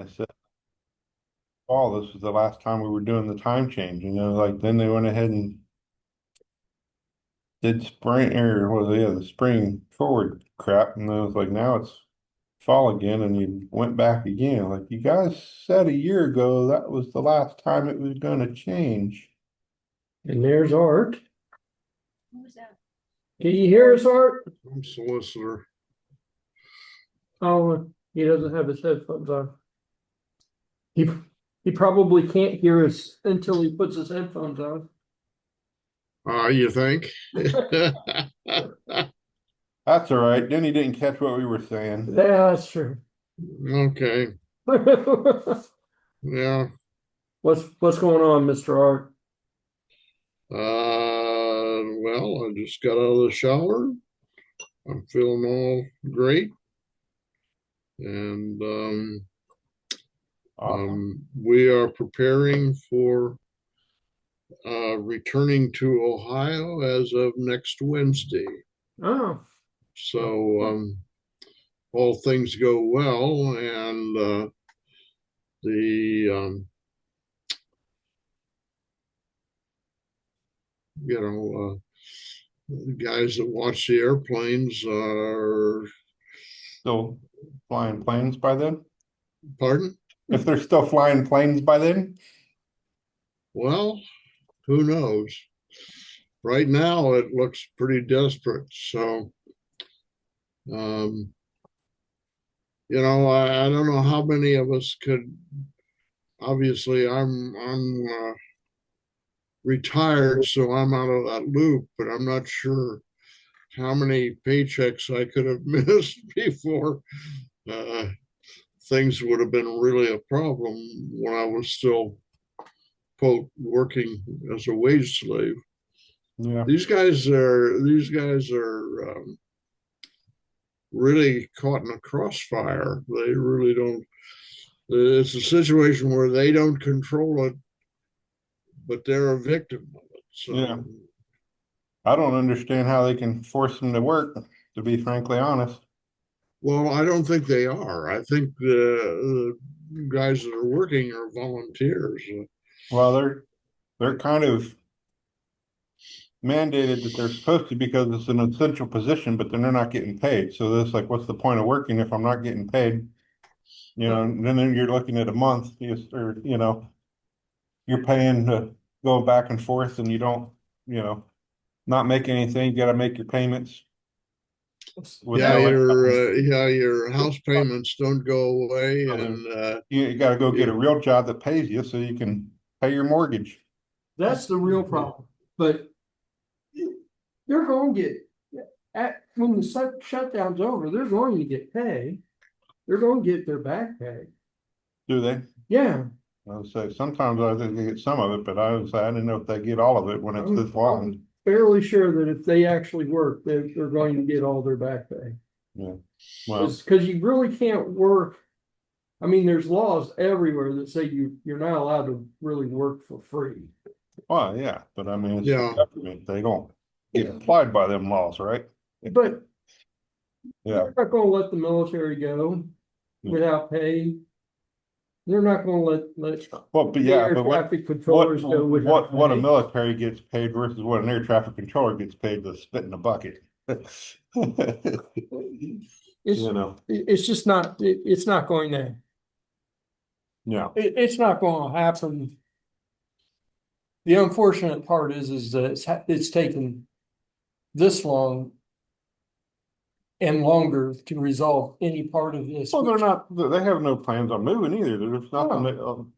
I said, "Oh, this was the last time we were doing the time change." Like then they went ahead and did spring or well, yeah, the spring forward crap, and I was like, now it's fall again, and you went back again. Like you guys said a year ago that was the last time it was going to change. And there's Art. Who's that? Can you hear us, Art? I'm solicitor. Oh, he doesn't have his headphones on. He probably can't hear us until he puts his headphones on. You think? That's all right. Then he didn't catch what we were saying. Yeah, that's true. Okay. Yeah. What's going on, Mr. Art? Well, I just got out of the shower. I'm feeling all great. And Awesome. we are preparing for returning to Ohio as of next Wednesday. Oh, So all things go well, and the you know the guys that watch the airplanes are, Still flying planes by then? pardon? If they're still flying planes by then? Well, who knows? Right now, it looks pretty desperate. So, um, I don't know how many of us could. Obviously, I'm retired, so I'm out of that loop. But I'm not sure how many paychecks I could have missed before uh, things would have been really a problem when I was still, quote, working as a wage slave. Yeah. These guys are really caught in a crossfire. They really don't. It's a situation where they don't control it, but they're a victim of it. Yeah. So, I don't understand how they can force them to work, to be frankly honest. well, I don't think they are. I think the guys that are working are volunteers. Well, they're kind of mandated that they're supposed to because it's an essential position, but then they're not getting paid. So it's like, what's the point of working if I'm not getting paid? And then you're looking at a month, or you're paying to go back and forth, and you don't, not make anything. You got to make your payments with Yeah, no your income. your house payments don't go away, and You got to go get a you, real job that pays you so you can pay your mortgage. that's the real problem. But they're going to when the shutdown's over, they're going to get paid. They're going to get their back pay. Do they? Yeah. I would say sometimes I think they get some of it, but I would say I didn't know if they get all of it when it's this long. I'm fairly sure that if they actually work, they're going to get all their back pay. Yeah. Well, Because you really can't work. I mean, there's laws everywhere that say you're not allowed to really work for free. well, yeah, but I mean, it's the yeah, government. They don't get applied by them laws, right? But Yeah. they're not going to let the military go without pay. They're not going to let Well, but the yeah, air but traffic controllers go without what a pay. military gets paid versus what an air traffic controller gets paid to spit in a bucket. It's You know, it's just not it's not going to yeah. it's not going to happen. The unfortunate part is that it's taken this long and longer to resolve any part of this. Well, they're not. They have no plans on moving either. There's nothing that And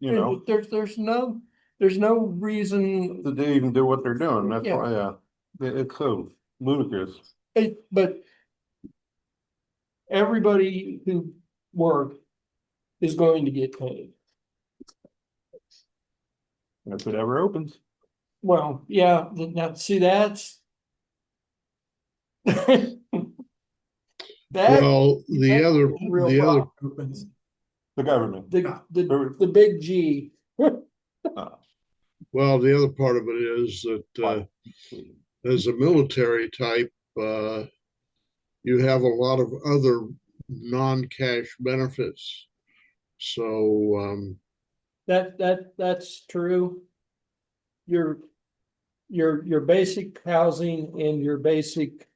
there's no reason. that they even do what they're doing. That's Yeah. why, yeah, it's so ludicrous. But everybody who worked is going to get paid. If it ever opens. Well, yeah, now see that's that well, the other real the other opens. The government. The big G. well, the other part of it is that as a military type, you have a lot of other non-cash benefits. So, That's true. Your basic housing and your basic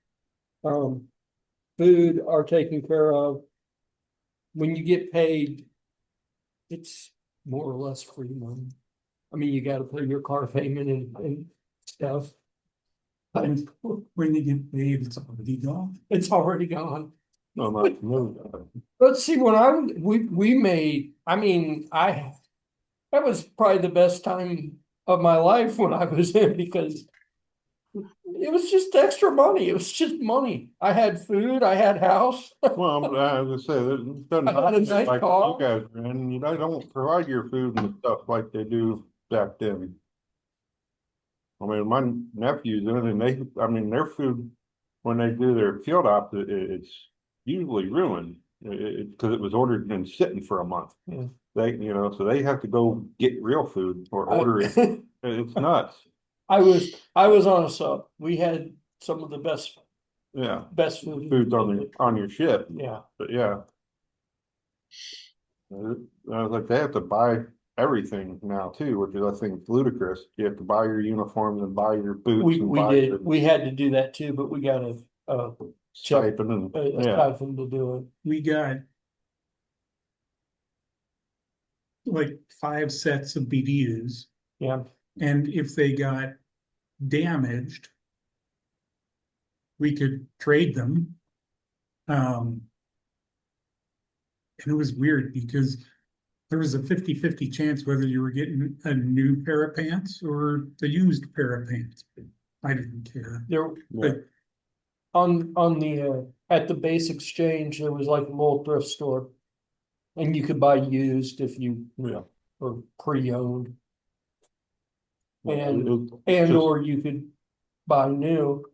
food are taken care of. When you get paid, it's more or less free money. I mean, you gotta pay your car payment and stuff. And when you get paid, it's already gone. It's already gone. No, not no. Let's see, we made, I mean, that was probably the best time of my life when I was in, because it was just extra money. It was just money. I had food, I had house. Well, as I say, it doesn't I had a happen nice like car. you guys are in, you know, they don't provide your food and stuff like they do back then. I mean, my nephew's in it and I mean, their food, when they do their field ops, it's usually ruined. Cause it was ordered and sitting for a month. Yeah. They, you know, so they have to go get real food or order it. It's nuts. I was on a sub. We had some of the best Yeah, food. food's on your ship, Yeah, but yeah. I was like, they have to buy everything now too, which is, I think, ludicrous. You have to buy your uniforms and buy your boots and we buy did, your we had to do that too, but we got a stipend and, yeah. stipend to do it. We got like 5 sets of BDUs, Yeah, and if they got damaged, we could trade them. And it was weird because there was a 50-50 chance whether you were getting a new pair of pants or a used pair of pants. I didn't care. there, Yeah. on the, at the base exchange, there was like a little thrift store. And you could buy used if you Yeah. were pre-owned. It- it's And just- or you could buy new.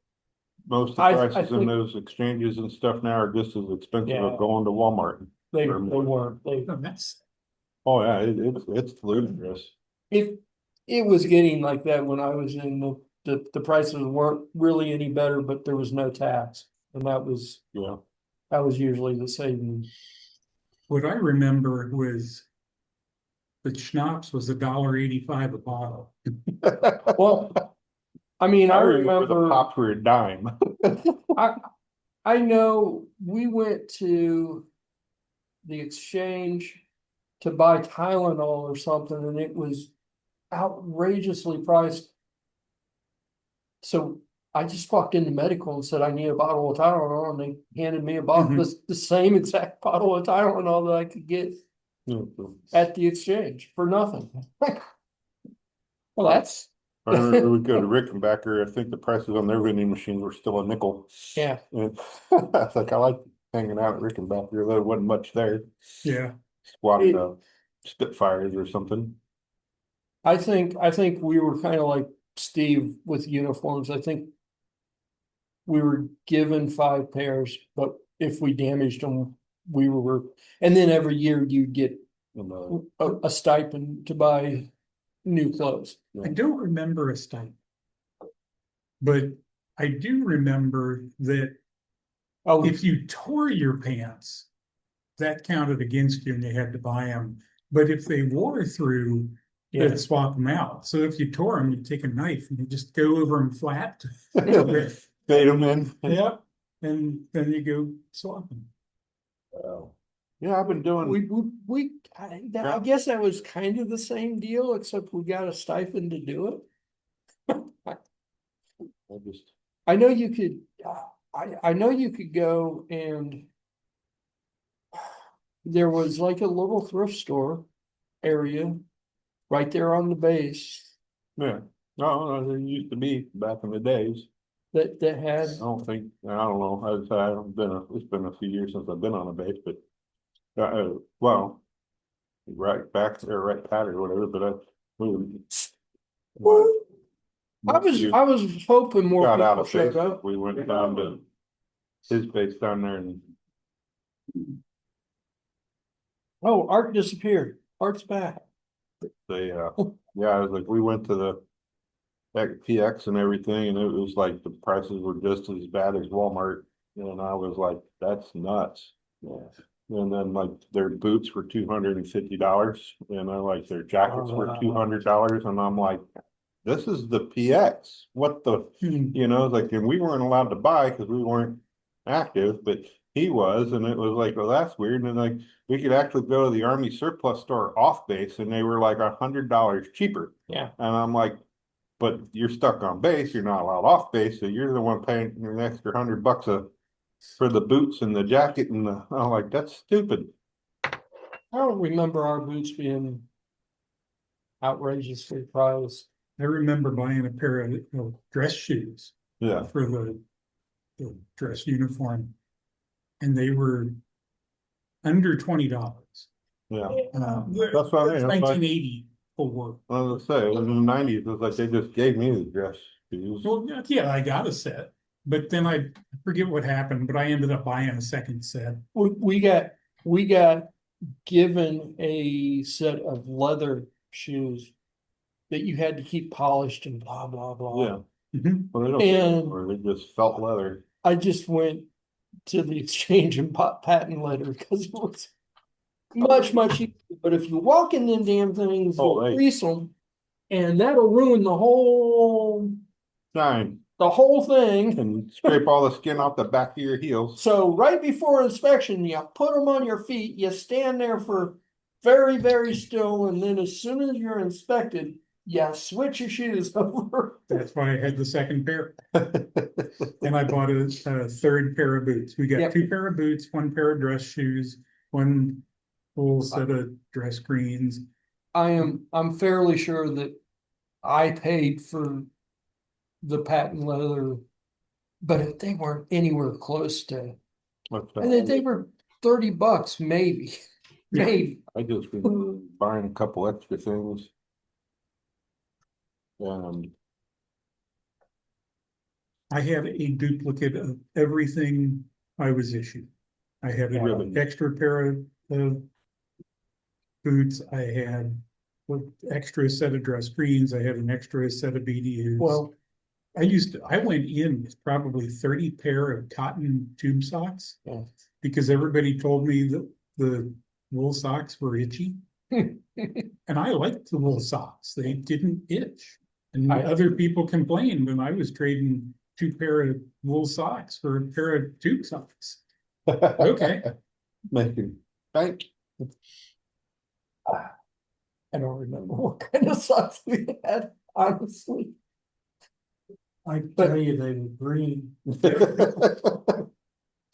most of the I prices in think- those exchanges and stuff now are just as expensive Yeah. as going to Walmart. They Or more. weren't, they, Oh, that's Oh, yeah, it's ludicrous. it was getting like that when I was in the prices weren't really any better, but there was no tax. And Yeah. that was usually the saving. what I remember was the schnapps was $1.85 a bottle. Well, I mean, I the remember, pops were a dime. I know we went to the exchange to buy Tylenol or something, and it was outrageously priced. So I just walked into medical and said, I need a bottle of Tylenol, and they handed me a bottle, the same exact bottle of Tylenol that I could get at the exchange for nothing. Well, that's, I remember we go to Rickenbacker, I think the prices on their vending machines were still a nickel. yeah, And I was like, I like hanging out at Rickenbacker, there wasn't much there. Yeah. Watching Spitfires or something. I think we were kind of like Steve with uniforms. I think we were given 5 pairs, but if we damaged them, we were, and then every year you get And, a stipend to buy new clothes. I don't remember a stipend. But I do remember that Oh, if you tore your pants, that counted against you and you had to buy them. But if they wore through, yeah, they'd swap them out. So if you tore them, you take a knife and you just go over them flat. fade them in. Yeah, and then you go swap them. Yeah, I've been doing, I guess that was kind of the same deal, except we got a stipend to do it. I just, I know you could, I know you could go and there was like a little thrift store area right there on the base yeah, no, there used to be back in the days. that had, I don't know, I haven't been, it's been a few years since I've been on a base, but. Well, right back there, right pat or whatever, but I was hoping more got out people of showed base, up. we went down to his base down there and Oh, Art disappeared. Art's back. they, yeah, I was like, we went to the PX and everything, and it was like the prices were just as bad as Walmart, and I was like, that's nuts. Yeah. And then like their boots were $250 and I like their jackets were $200 and I'm like, this is the PX. What the, you know, like, and we weren't allowed to buy because we weren't active, but he was, and it was like, well, that's weird. And like, we could actually go to the Army surplus store off base and they were like $100 cheaper. Yeah. And I'm like, but you're stuck on base, you're not allowed off base, so you're the one paying an extra $100 for the boots and the jacket and the, I'm like, that's stupid. I don't remember our boots being outrageously priced. I remember buying a pair of dress shoes Yeah, for the dress uniform. And they were under $20. yeah. That's what I mean, that's why- 1980 for. I was gonna say, it was in the 90s, it was like they just gave me the dress shoes. Well, yeah, I got a set, but then I forget what happened, but I ended up buying a second set. We got given a set of leather shoes that you had to keep polished and blah, blah, blah. Yeah, Mhm. well, they don't, And- or they just felt leather. I just went to the exchange and bought patent leather because it was much easier. But if you walk in them damn things, Oh, you'll hey. crease them, and that'll ruin the whole Shine thing. and scrape all the skin off the back of your heels. So right before inspection, you put them on your feet, you stand there for very still, and then as soon as you're inspected, you switch your shoes over. That's why I had the second pair. And I bought a third pair of boots. We got Yep. 2 pair of boots, 1 pair of dress shoes, 1 full set of dress greens. I'm fairly sure that I paid for the patent leather, but they weren't anywhere close to, What's and then that? they were $30, maybe, Yeah. maybe. I just been buying a couple extra things. I had a duplicate of everything I was issued. I had an Really? extra pair of boots. I had an extra set of dress greens. I had an extra set of BDUs. Well, I went in with probably 30 pair of cotton tube socks. Yeah. Because everybody told me that the wool socks were itchy. And I liked the wool socks. They didn't itch. And other people complained when I was trading 2 pair of wool socks for a pair of tube socks. Okay. Making bank. I don't remember what kind of socks we had, honestly. I tell you, they were green.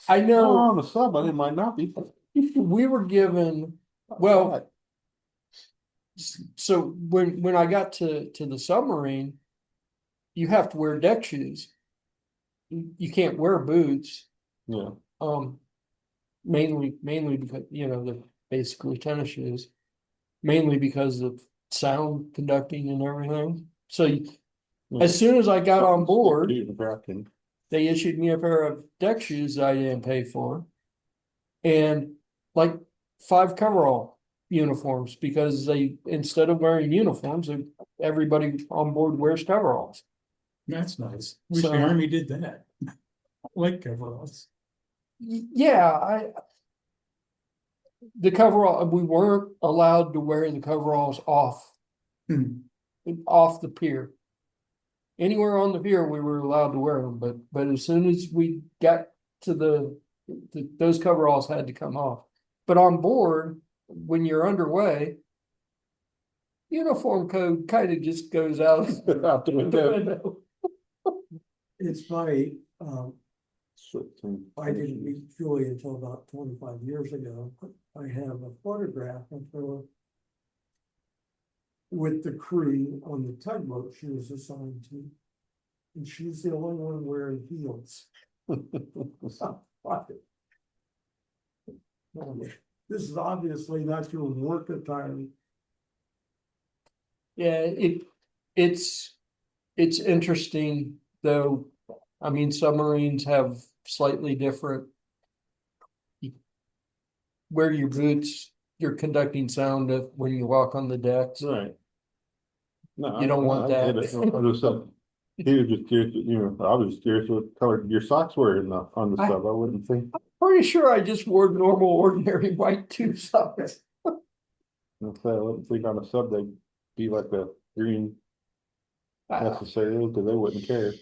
I know On the sub, it might not be. we were given, well, so when I got to the submarine, you have to wear deck shoes. You can't wear boots, Yeah, mainly because, they're basically tennis shoes. Mainly because of sound conducting and everything. So as soon as I got on board, they issued me a pair of deck shoes that I didn't pay for. And like 5 coverall uniforms, because they, instead of wearing uniforms, everybody on board wears coveralls. That's nice. Wish So- the Army did that. I like coveralls. Yeah, the coverall, we weren't allowed to wear the coveralls off the pier. Anywhere on the pier, we were allowed to wear them, but as soon as we got to those coveralls had to come off. But on board, when you're underway, uniform code kind of just goes out Out the the window. window. It's funny, I didn't meet Julie until about 25 years ago. I have a photograph of her with the crew on the tugboat she was assigned to. And she's the only one wearing heels. This is obviously not your work attire. Yeah, it's interesting though. I mean, submarines have slightly different. Wear your boots, you're conducting sound when you walk on the decks. Right. No, You don't want I get that. it. I was he was just curious, I was curious what color your socks were on the sub. I wouldn't think. Pretty sure I just wore normal, ordinary white tube socks. Let's say, let's think on a sub, they'd be like the green necessarily, because they wouldn't care.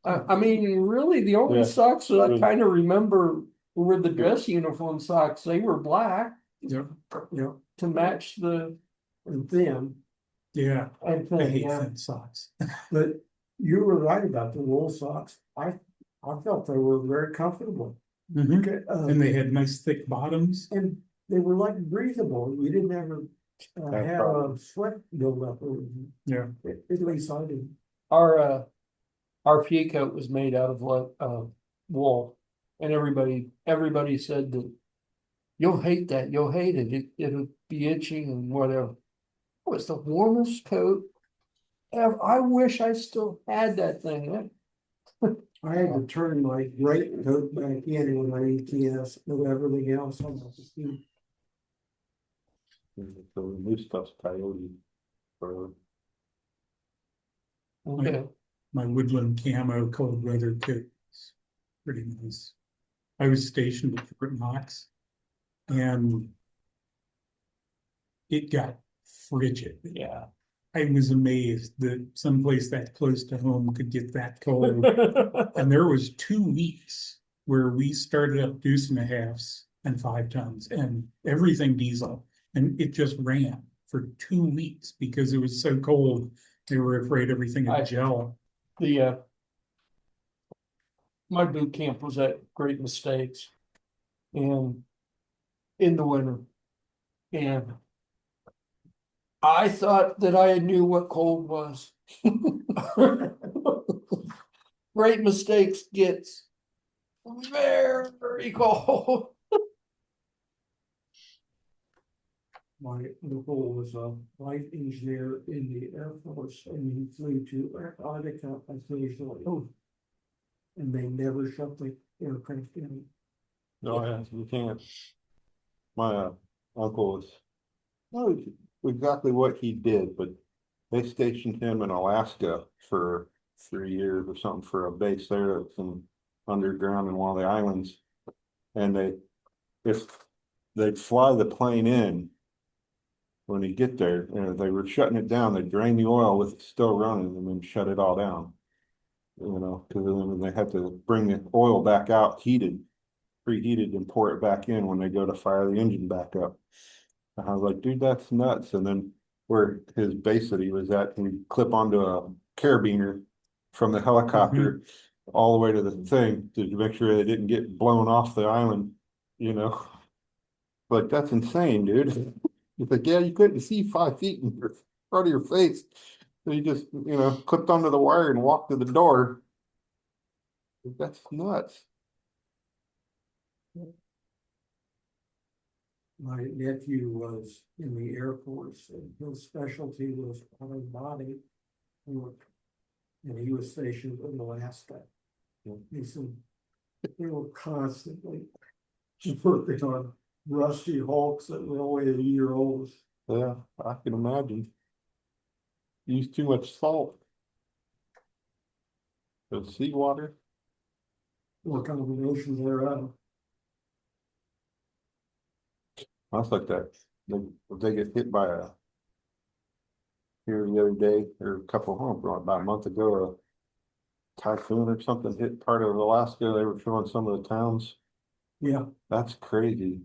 I mean, really, the only Yeah. socks that I Good. kind of remember were the dress uniform socks. They were black Yeah, to match the And thin, yeah, and I thin, hate yeah. thin socks. but you were right about the wool socks. I felt they were very comfortable. Mhm. Okay, And they had nice thick bottoms. and they were like breathable. You didn't ever That's have probably- a sweat buildup over them. Yeah. At least I did. Our pea coat was made out of wool, and everybody said that you'll hate that, you'll hate it, it'll be itchy and whatever. It was the warmest coat ever. I wish I still had that thing. I had to turn my great coat back in when I ETS with everything else on the machine. So the new stuff's coyote. Or Okay, My woodland camo cold weather coat is pretty nice. I was stationed at Fort Knox and it got frigid. yeah. I was amazed that someplace that close to home could get that cold. And there was 2 weeks where we started up 2.5 and 5 tons and everything diesel. And it just ran for 2 weeks because it was so cold. They were afraid everything would gel. My boot camp was at Great Mistakes and in the winter. And I thought that I knew what cold was. Great Mistakes gets very cold. My uncle was a flight engineer in the Air Force and he flew to Antarctica occasionally. And they never shut the aircraft down. No, yeah, you can't. My uncle was, no, exactly what he did, but they stationed him in Alaska for 3 years or something for a base there that's in underground in one of the islands. And if they'd fly the plane in when you get there, they were shutting it down, they drain the oil with it still running and then shut it all down. Because then they had to bring the oil back out preheated and pour it back in when they go to fire the engine back up. And I was like, dude, that's nuts. And then where his base that he was at, he'd clip onto a carabiner from the helicopter all the way to the thing to make sure they didn't get blown off the island, Like, that's insane, dude. It's like, yeah, you couldn't see 5 feet in front of your face. So you just, clipped onto the wire and walked to the door. That's nuts. My nephew was in the Air Force and his specialty was body work. And he was stationed in Alaska. He said they were constantly working on rusty hulks that were only a year old. Yeah, I can imagine. Use too much salt. The seawater. What combinations thereof. That's like that. They get hit by here the other day, or about a month ago, a typhoon or something hit part of Alaska. They were showing some of the towns. Yeah, That's crazy.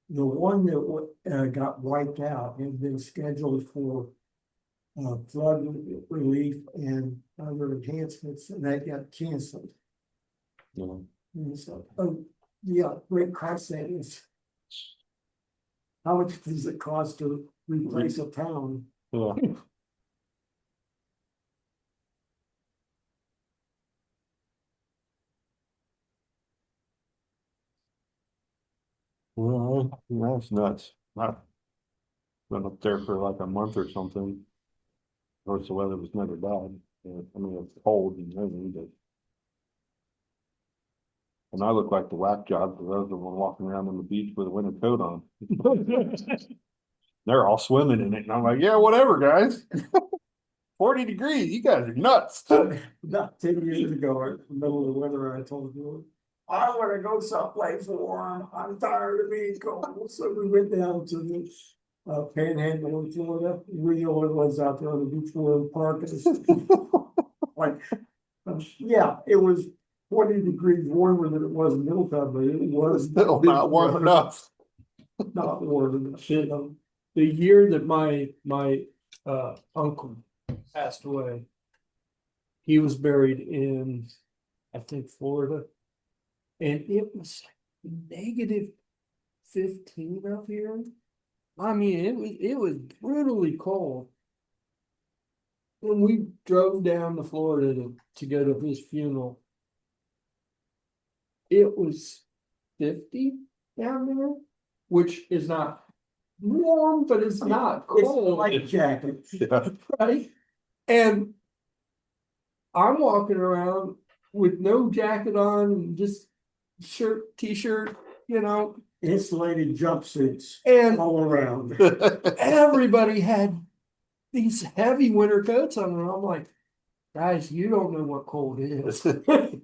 the one that got wiped out had been scheduled for flood relief and other enhancements, and that got canceled. And so, yeah, great cost savings. How much does it cost to replace a town? Yeah. Well, that's nuts. I've been up there for like a month or something. Of course, the weather was never bad. I mean, it's cold and rainy, but. And I look like the whack job because I was the one walking around on the beach with a winter coat on. They're all swimming in it, and I'm like, yeah, whatever, guys. 40 degrees, you guys are nuts. About 10 years ago, in the middle of the winter, I told you, I wanna go someplace warm, I'm tired of being cold, so we went down to the Panhandle in Florida, Rio it was out there on the beach where park. Like, yeah, it was 20 degrees warmer than it was in Middletown, but it was. Still not warm enough. Not warm enough, The year that my uncle passed away, he was buried in, I think, Florida. And it was negative 15 up here. I mean, it was brutally cold. When we drove down to Florida to go to his funeral, it was 50 down there, which is not warm, but it's not it's cold. like jacket. Yeah. Right? And I'm walking around with no jacket on, and just shirt, t-shirt, you know, Insulated jumpsuits and all around. everybody had these heavy winter coats on, and I'm like, guys, you don't know what cold is. You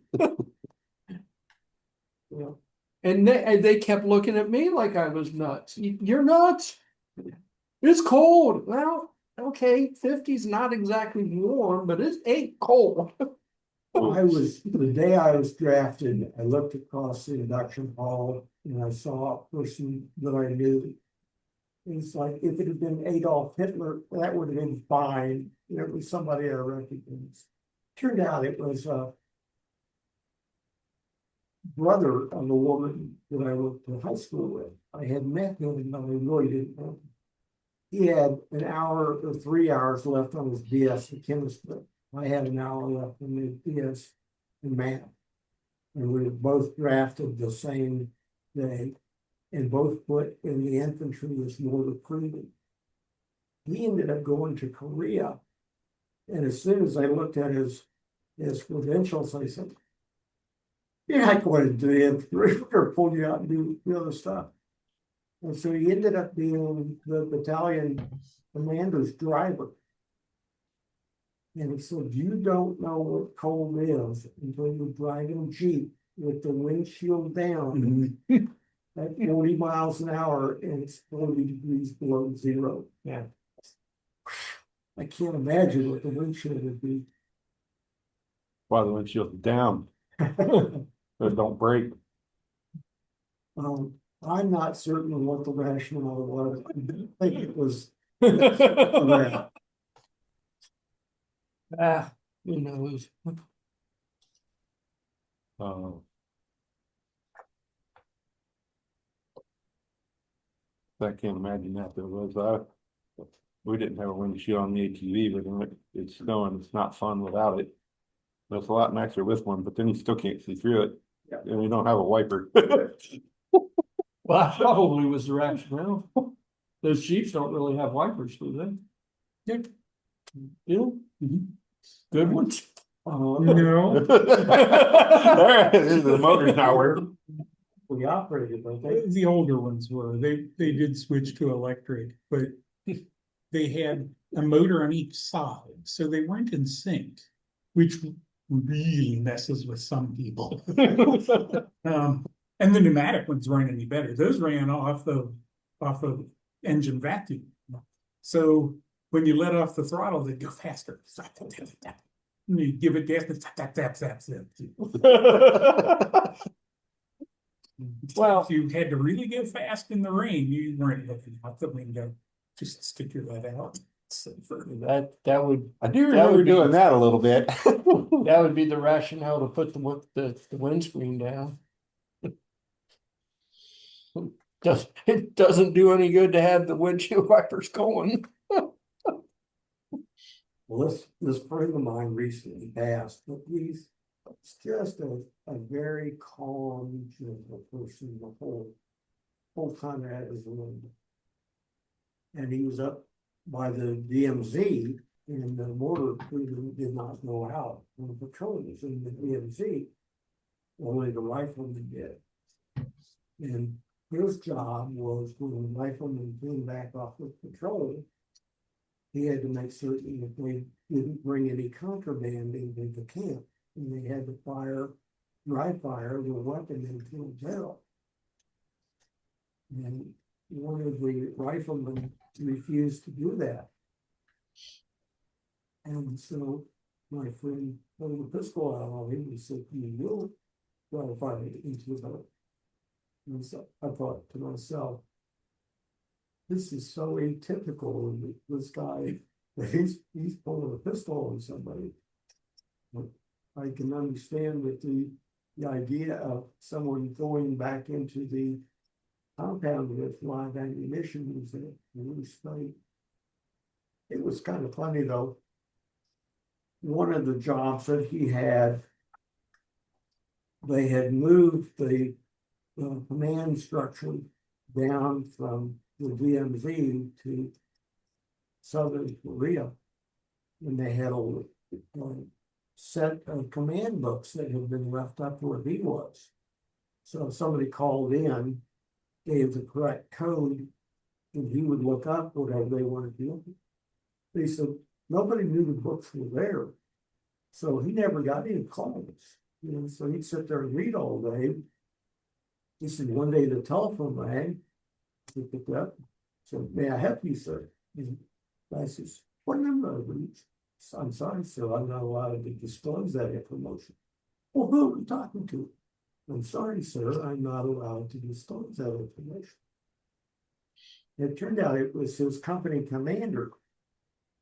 know, and they kept looking at me like I was nuts. You're nuts. It's cold. Well, okay, 50's not exactly warm, but it ain't cold. The day I was drafted, I looked across the induction hall and I saw a person that I knew. It's like, if it had been Adolf Hitler, that would have been fine. It was somebody I recognized. Turned out it was a brother of a woman that I went to high school with. I had met him, but I really didn't know him. He had an hour or 3 hours left on his BS in chemistry. I had an hour left on the BS in math. And we were both drafted the same day and both put in the infantry as more recruited. He ended up going to Korea. And as soon as I looked at his credentials, I said, "You're not going to do the infantry, we're going to pull you out and do the other stuff." And so he ended up being the battalion commander's driver. And he said, "You don't know what cold is until you're driving a Jeep with the windshield down at 40 miles an hour and it's 40 degrees below zero." Yeah. I can't imagine what the windshield would be. Why the windshield's down, so it don't break. I'm not certain what the rationale was. I think it was. Around. Who knows? I can't imagine that there was, we didn't have a windshield on the ATV, but when it's snowing, it's not fun without it. But it's a lot nicer with one, but then you still can't see through it. Yeah. And you don't have a wiper. Well, that probably was the rationale. Those Jeeps don't really have wipers, do they? Yep. You? Good ones? No, There, the motor's not working. We operated, don't they? the older ones were, they did switch to electric, but they had a motor on each side, so they weren't in sync, which really messes with some people. And the pneumatic ones weren't any better. Those ran off of engine vacuum. So when you let off the throttle, they'd go faster. And you give it gas, tap, tap, tap, tap. Well, If you had to really go fast in the rain, you weren't looking out the window. Just stick your head out. that would I do That remember would be- doing that a little bit. that would be the rationale to put the windscreen down. It doesn't do any good to have the windshield wipers going. Well, this friend of mine recently passed, but he's just a very calm, gentle person the whole time I had his room. And he was up by the DMZ and the mortar crew did not go out on the patrol. Was in the DMZ. Only the rifleman did. And his job was when the rifleman came back off the patrol, he had to make certain that they didn't bring any contraband into the camp. And they had to fire dry fire the weapon into a barrel. And one of the riflemen refused to do that. And so my friend pulled a pistol out on him and said, "You will dry fire into the barrel." And so I thought to myself, this is so atypical of this guy, that he's pulling a pistol on somebody. But I can understand that the idea of someone going back into the compound with live ammunition is a loose fight. It was kind of funny though. One of the jobs that he had, they had moved the command structure down from the DMZ to Southern Korea. And they had a set of command books that had been left up where he was. So if somebody called in, gave the correct code, and he would look up whatever they wanted to do. They said nobody knew the books were there. So he never got any calls. You know, so he'd sit there and read all day. He said one day the telephone rang. He picked up. So, "May I help you, sir?" And I says, "What number are we?" "I'm sorry, sir, I'm not allowed to disclose that information." "Well, who are we talking to?" "I'm sorry, sir, I'm not allowed to disclose that information." It turned out it was his company commander.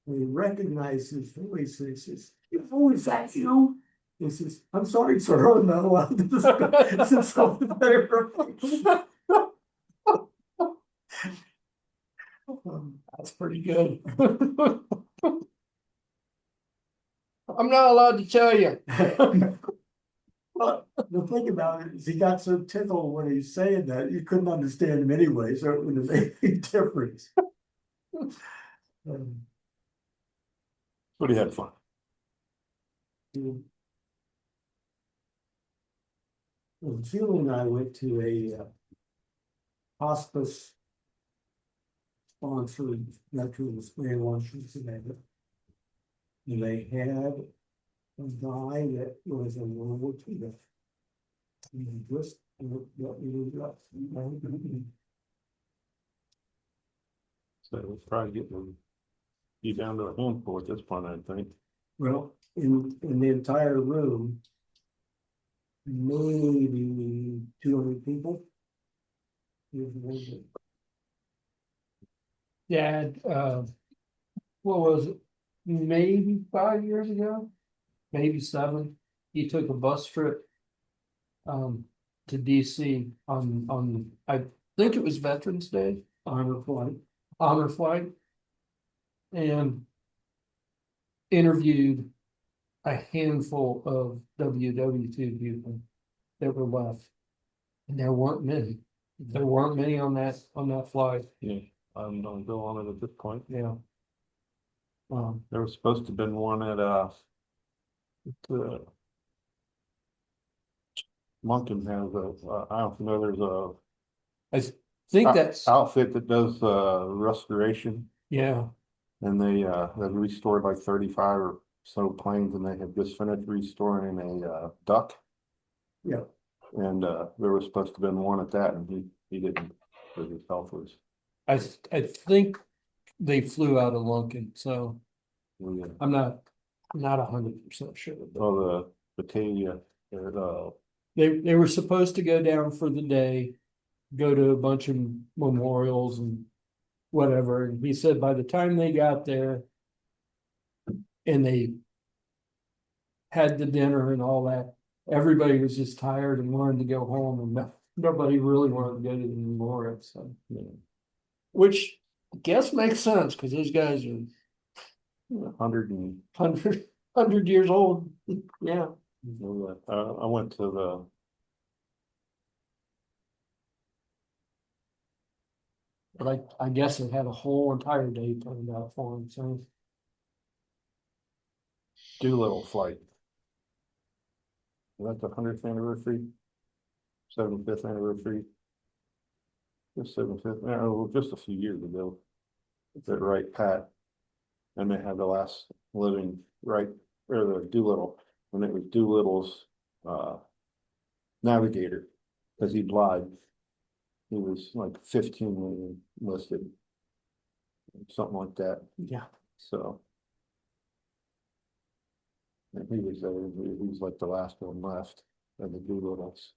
And he recognized his voice and he says, "Oh, is that you?" He says, "I'm sorry, sir, I'm not allowed to disclose that." That's pretty good. I'm not allowed to tell you. Well, the thing about it is he got so tickled when he's saying that, you couldn't understand him anyway, so it would have made a difference. But he had fun. Well, Julie and I went to a hospice sponsored veterans day lunch today. And they had a guy that was in World War II vet. He just what we got. So it was probably getting you down to a handful at this point, I think. Well, in the entire room, maybe 200 people. Dad, what was it? Maybe 5 years ago, maybe 7. He took a bus trip to DC on I think it was Veterans Day, honor flight, and interviewed a handful of WW2 people that were left, and there weren't many. There weren't many on that flight. Yeah, I'm gonna go on it at this point. Yeah. There was supposed to have been one at Moncton has I don't know, there's a I think that's outfit that does restoration, yeah. and they restored like 35 or so planes, and they have just finished restoring a duck. Yeah. And there was supposed to have been one at that, and he didn't, because his health was. I think they flew out of Lunkin, so Yeah. I'm not 100% sure. But Oh, the Batavia, they were supposed to go down for the day, go to a bunch of memorials and whatever. And he said by the time they got there and they had the dinner and all that, everybody was just tired and wanted to go home, and nobody really wanted to go to the memorial. So, yeah. which I guess makes sense because those guys are 100 years old. Yeah. I went to the. But I guess it had a whole entire day planned out for him. So Doolittle flight. That's the 100th anniversary, 75th anniversary. Just 75th, just a few years ago. At Wright Pat, and they had the last living Wright, or the Doolittle, and it was Doolittle's navigator, because he lied. He was like 15 when he listed. Something like that, Yeah. so. And he was he was like the last one left of the Doolittles.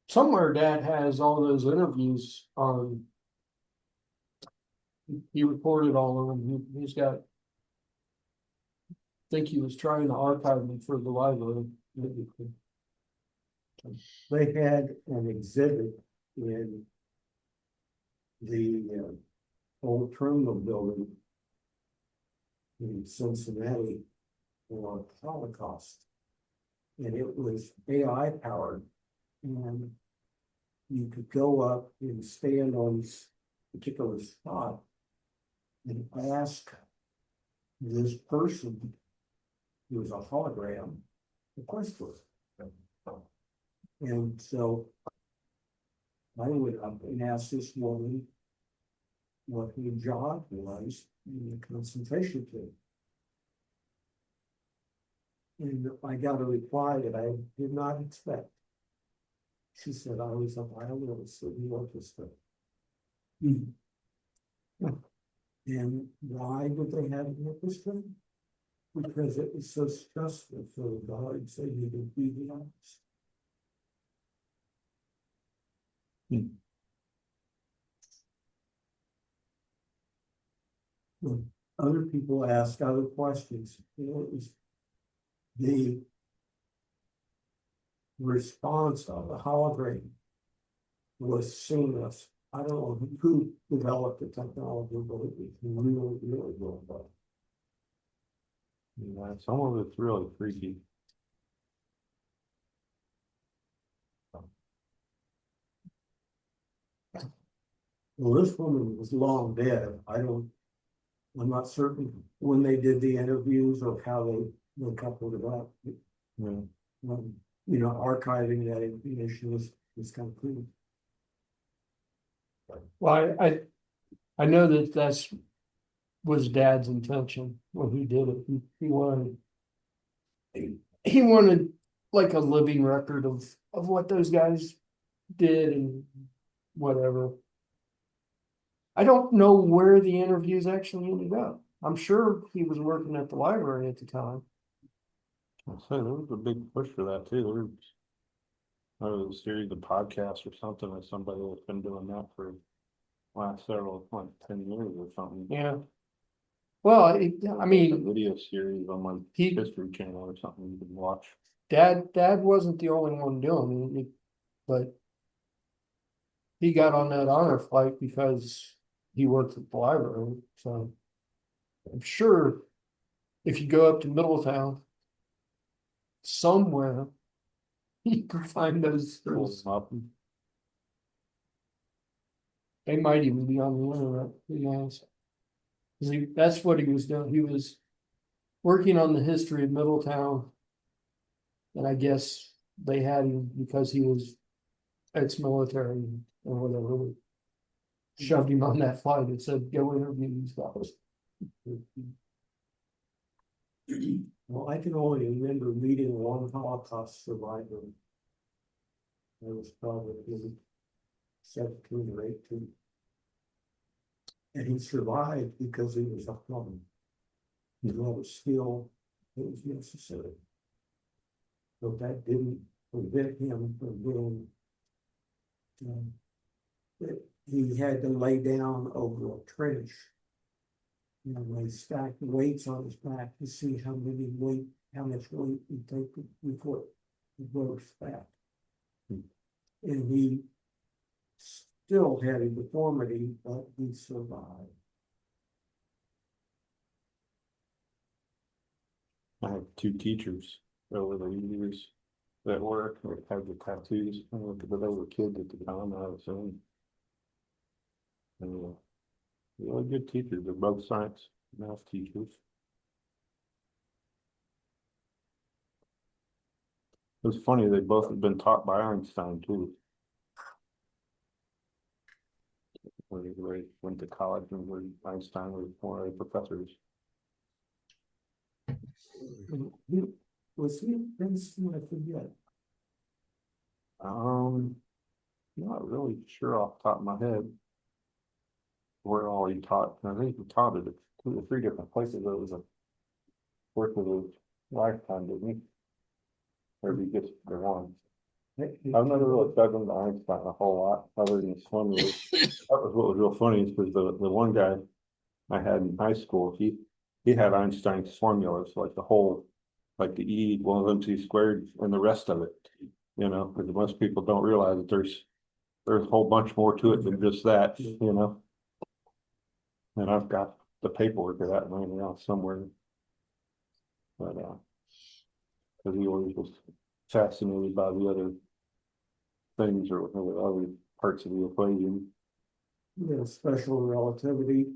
Somewhere Dad has all those interviews on. He recorded all of them. He's got. I think he was trying to archive them for the library. They had an exhibit in the old terminal building in Cincinnati for Holocaust. And it was AI powered. And you could go up and stand on this particular spot and ask this person, who was a hologram, a question. And so I went up and asked this woman what her job was in the concentration camp. And I got a reply that I did not expect. She said, I was a violinist in the orchestra. And why would they have an orchestra? Because it was so stressful for the guards, they needed to be relaxed. When other people ask other questions, it was the response of the hologram was seamless. I don't know who developed the technology, but it was really, really well done. Yeah, some of it's really freaky. Well, this woman was long dead. I'm not certain when they did the interviews or how they coupled it up. Yeah. You know, archiving that information was kind of cool. Well, I know that that's was Dad's intention when he did it. He wanted like a living record of what those guys did and whatever. I don't know where the interviews actually ended up. I'm sure he was working at the library at the time. I'll say there was a big push for that too. There was a series of podcasts or something, or somebody that's been doing that for last several, like 10 years or something. Yeah. Well, I A mean, video series on my History Channel or something you can watch. Dad wasn't the only one doing it, but he got on that honor flight because he worked at the library. So I'm sure if you go up to Middletown, somewhere you can find those. They might even be on the internet, to be honest. 'Cause that's what he was doing. He was working on the history of Middletown. And I guess they had him because he was ex-military or whatever. Shoved him on that flight and said, go interview these guys. Well, I can only remember meeting one Holocaust survivor. I was probably 17 or 18. And he survived because he was a plumber. He had a skill that was necessary. But that didn't prevent him from being, he had to lay down over a trench. You know, they stacked weights on his back to see how much weight he take before he broke back. And he still had a deformity, but he survived. I have two teachers over the years that work that have the tattoos, but they were kids at the time. I was saying, really good teachers. They're both science math teachers. It was funny, they both had been taught by Einstein too. When they went to college and where Einstein was one of the professors. Was he Princeton? I forget. Not really sure off the top of my head. Where all he taught, I think he taught it at 2 or 3 different places. It was a worth of his lifetime, didn't he? Or he just the one. I've never really dug into Einstein a whole lot, other than his formulas. That was what was real funny, is because the one guy I had in high school, he had Einstein's formulas, like the whole, like the E equals MC squared and the rest of it. You know, because most people don't realize that there's a whole bunch more to it than just that, you know. And I've got the paperwork of that laying around somewhere. But because he always was fascinated by the other things or other parts of the equation. Yeah, special relativity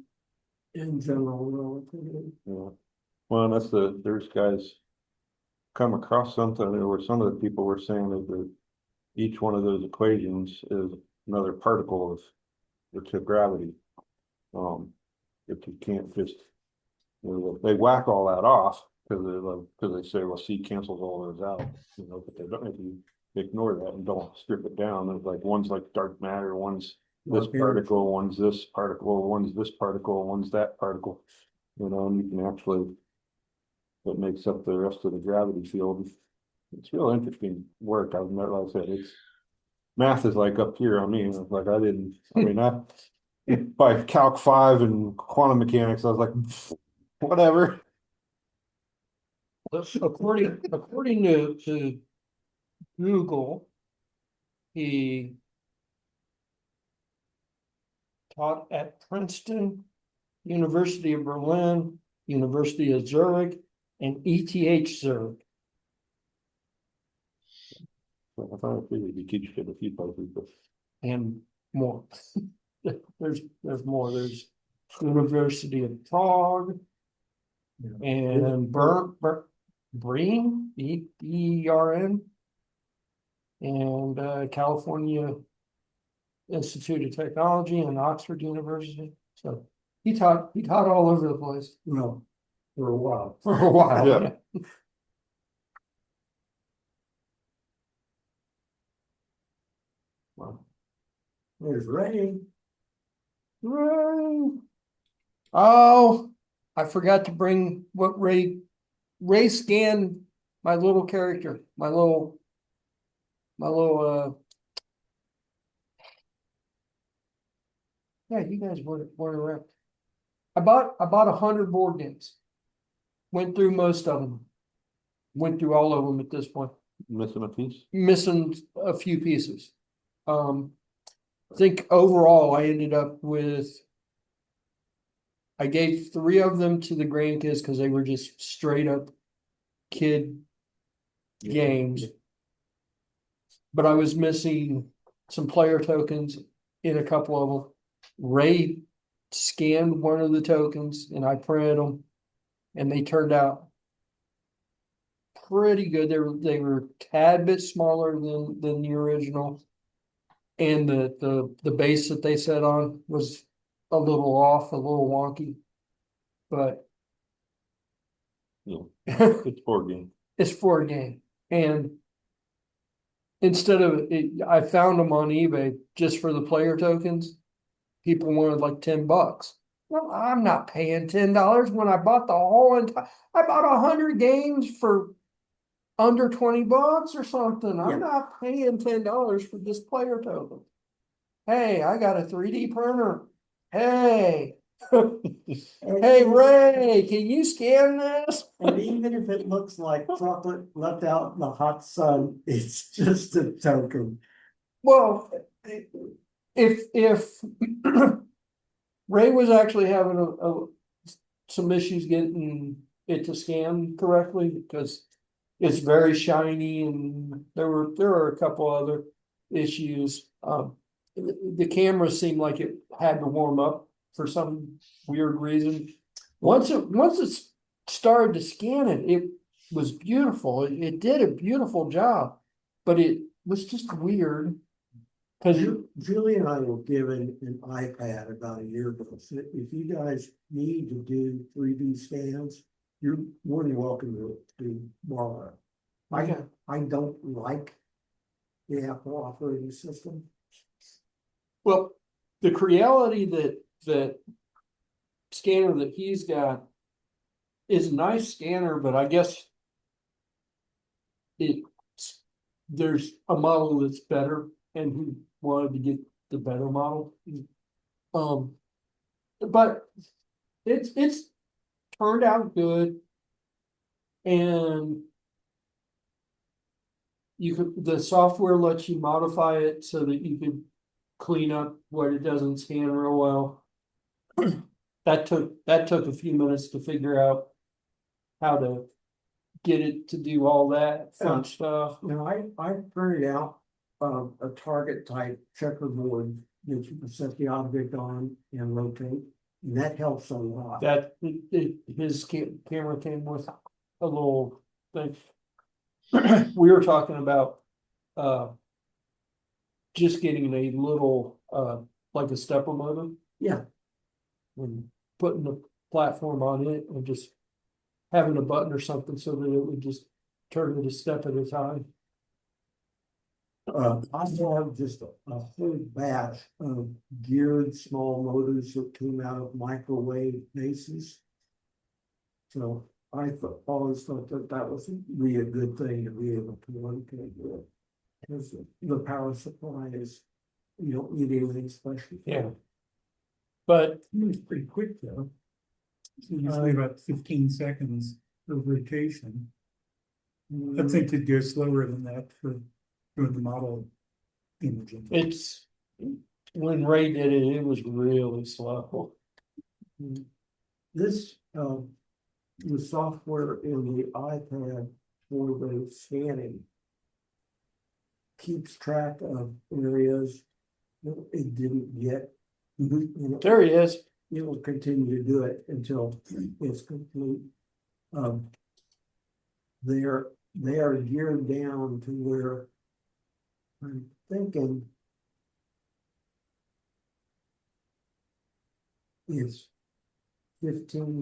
and general relativity. Yeah. Well, that's there's guys come across something, or some of the people were saying that each one of those equations is another particle of gravity. If you can't just, they whack all that off because they say, well, C cancels all those out, you know, but they don't, if you ignore that and don't strip it down, there's like one's like dark matter, one's this particle, one's this particle, one's this particle, one's that particle, you know, and you can actually, that makes up the rest of the gravity field. It's real interesting work. I've never, like I said, it's math is like up here. I mean, like by Calc 5 and quantum mechanics, I was like, whatever. According to Google, he taught at Princeton, University of Berlin, University of Zurich, and ETH Zurich. I thought I figured you teach it a few places, but And more. There's more. There's University of Prague and Breen, BERN, and California Institute of Technology and Oxford University. So he taught all over the place. No, for a while. For a while. Yeah. Yeah. well, There's Ray. Ray. Oh, I forgot to bring what Ray scanned my little character, my little yeah, you guys weren't around. I bought 100 board games. Went through most of them. Went through all of them at this point. missing a piece. Missing a few pieces. I think overall I ended up with, I gave 3 of them to the grandkids because they were just straight up kid games. But I was missing some player tokens in a couple of them. Ray scanned one of the tokens and I printed them, and they turned out pretty good. They were a tad bit smaller than the original, and the base that they set on was a little off, a little wonky, but Yeah, it's board game. it's for a game. And instead of it, I found them on eBay just for the player tokens. People wanted like $10. Well, I'm not paying $10 when I bought the whole entire. I bought 100 games for under $20 or something. I'm not paying $10 for this player token. Hey, I got a 3D printer. Hey, hey Ray, can you scan this? And even if it looks like chocolate left out in the hot sun, it's just a token. Well, if Ray was actually having some issues getting it to scan correctly because it's very shiny, and there were a couple other issues. The camera seemed like it had to warm up for some weird reason. Once it started to scan it, it was beautiful. It did a beautiful job, but it was just weird. Because Julie and I were given an iPad about a year ago. So if you guys need to do 3D scans, you're more than welcome to borrow it. Okay. I don't like the Apple operating system. Well, the Creality that scanner that he's got is a nice scanner, but I guess there's a model that's better, and he wanted to get the better model. But it's turned out good, and the software lets you modify it so that you can clean up what it doesn't scan real well. That took a few minutes to figure out how to get it to do all that fun stuff. Now, I printed out a target type checkerboard that you can set the object on and rotate, and that helps a lot. His camera came with a little thing. We were talking about just getting a little like a stepper motor Yeah, and putting the platform on it and just having a button or something so that it would just turn it a step at a time. I have just a whole batch of geared small motors that came out of microwave bases. So always thought that was really a good thing to be able to locate with. Because the power supply is, you don't need anything special. Yeah. But It was pretty quick though. It's usually about 15 seconds of rotation. I think it'd go slower than that for doing the model imaging. it's when Ray did it, it was really slow. This, the software in the iPad for the scanning keeps track of areas that it didn't get. And There he is. it will continue to do it until it's complete. They are geared down to where I'm thinking it's 15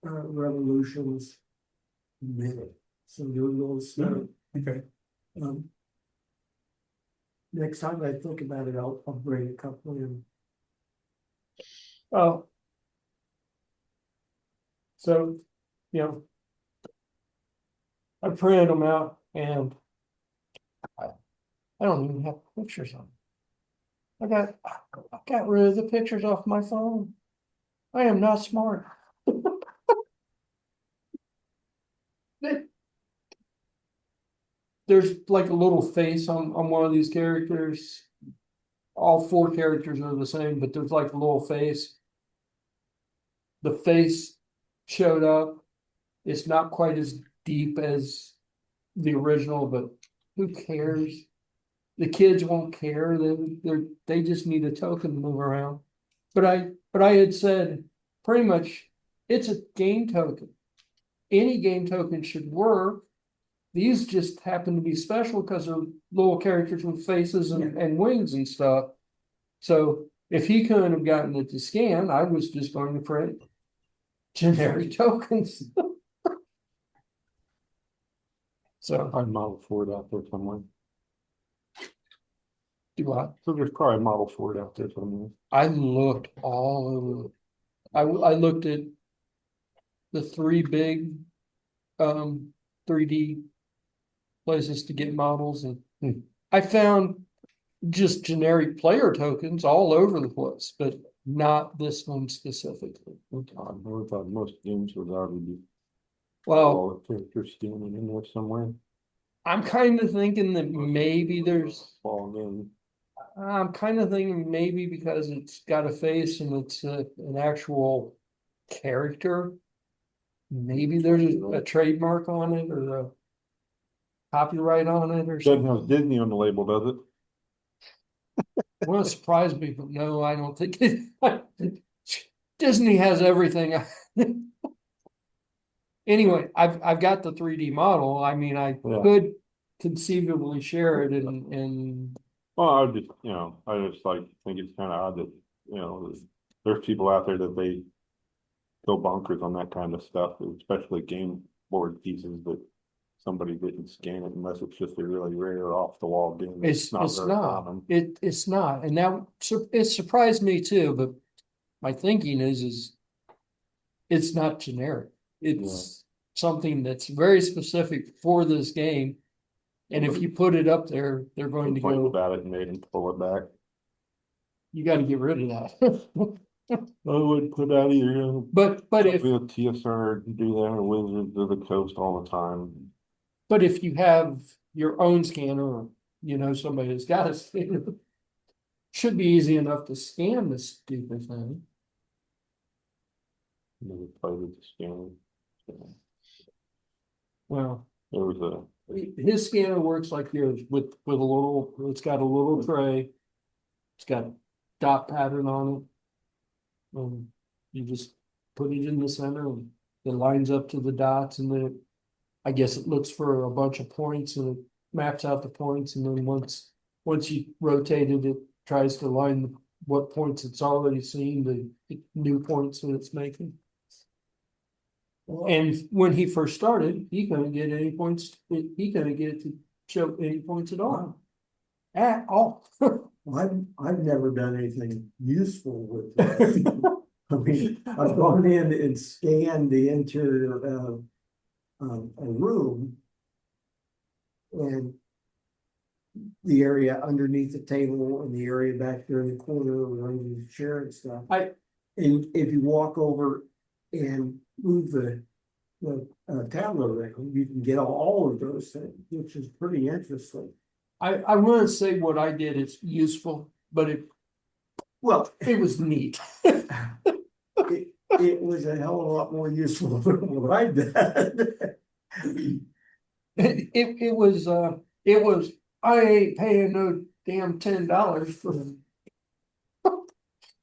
revolutions a minute. So you're a little slow. Okay. Next time I think about it, I'll bring a couple in. Oh. So, you know, I printed them out and I don't even have pictures on them. I got rid of the pictures off my phone. I am not smart. There's like a little face on one of these characters. All 4 characters are the same, but there's like a little face. The face showed up. It's not quite as deep as the original, but who cares? The kids won't care. They just need a token to move around. But I had said pretty much it's a game token. Any game token should work. These just happen to be special because they're little characters with faces and wings and stuff. So if he couldn't have gotten it to scan, I was just going to print generic tokens. So I model for it out there somewhere. do what? So there's probably a model for it out there somewhere. I looked all over. I looked at the 3 big 3D places to get models, and I found just generic player tokens all over the place, but not this one specifically. I never thought most games would already be Well, all the characters scanning in there somewhere. I'm kind of thinking that maybe I'm kind of thinking maybe because it's got a face and it's an actual character, maybe there's a trademark on it or a copyright on it or Doesn't something. have Disney on the label, does it? Well, it surprised me, but no, I don't think it. Disney has everything. Anyway, I've got the 3D model. I mean, I could conceivably share it and Well, I would just, I just like think it's kind of odd that, there's people out there that they go bonkers on that kind of stuff, especially game board pieces that somebody didn't scan it unless it's just a really rare off the wall game. It's very not, common. it's not, and that, it surprised me too, but my thinking is it's not generic. It's something that's very specific for this game. And if you put it up there, they're going to Complained go, about it and made him pull it back. you gotta get rid of that. I would put out either. But if, We have TSR do that or Wizards of the Coast all the time. but if you have your own scanner, or, somebody that's got a scanner, should be easy enough to scan this stupid thing. Never played with the scanner. Well, There was a his scanner works like yours with a little, it's got a little tray. It's got dot pattern on it. You just put it in the center and it lines up to the dots, and then I guess it looks for a bunch of points and it maps out the points, and then once you rotate it, it tries to line what points it's already seen, the new points that it's making. And when he first started, he couldn't get any points, he couldn't get it to show any points at all. At all. I've never done anything useful with this. I mean, I've gone in and scanned the interior of a room. And the area underneath the table and the area back there in the corner where I'm sharing stuff. And if you walk over and move the tablet around, you can get all of those things, which is pretty interesting. I want to say what I did is useful, but it was neat. It was a hell of a lot more useful than what I did. It was, I ain't paying no damn $10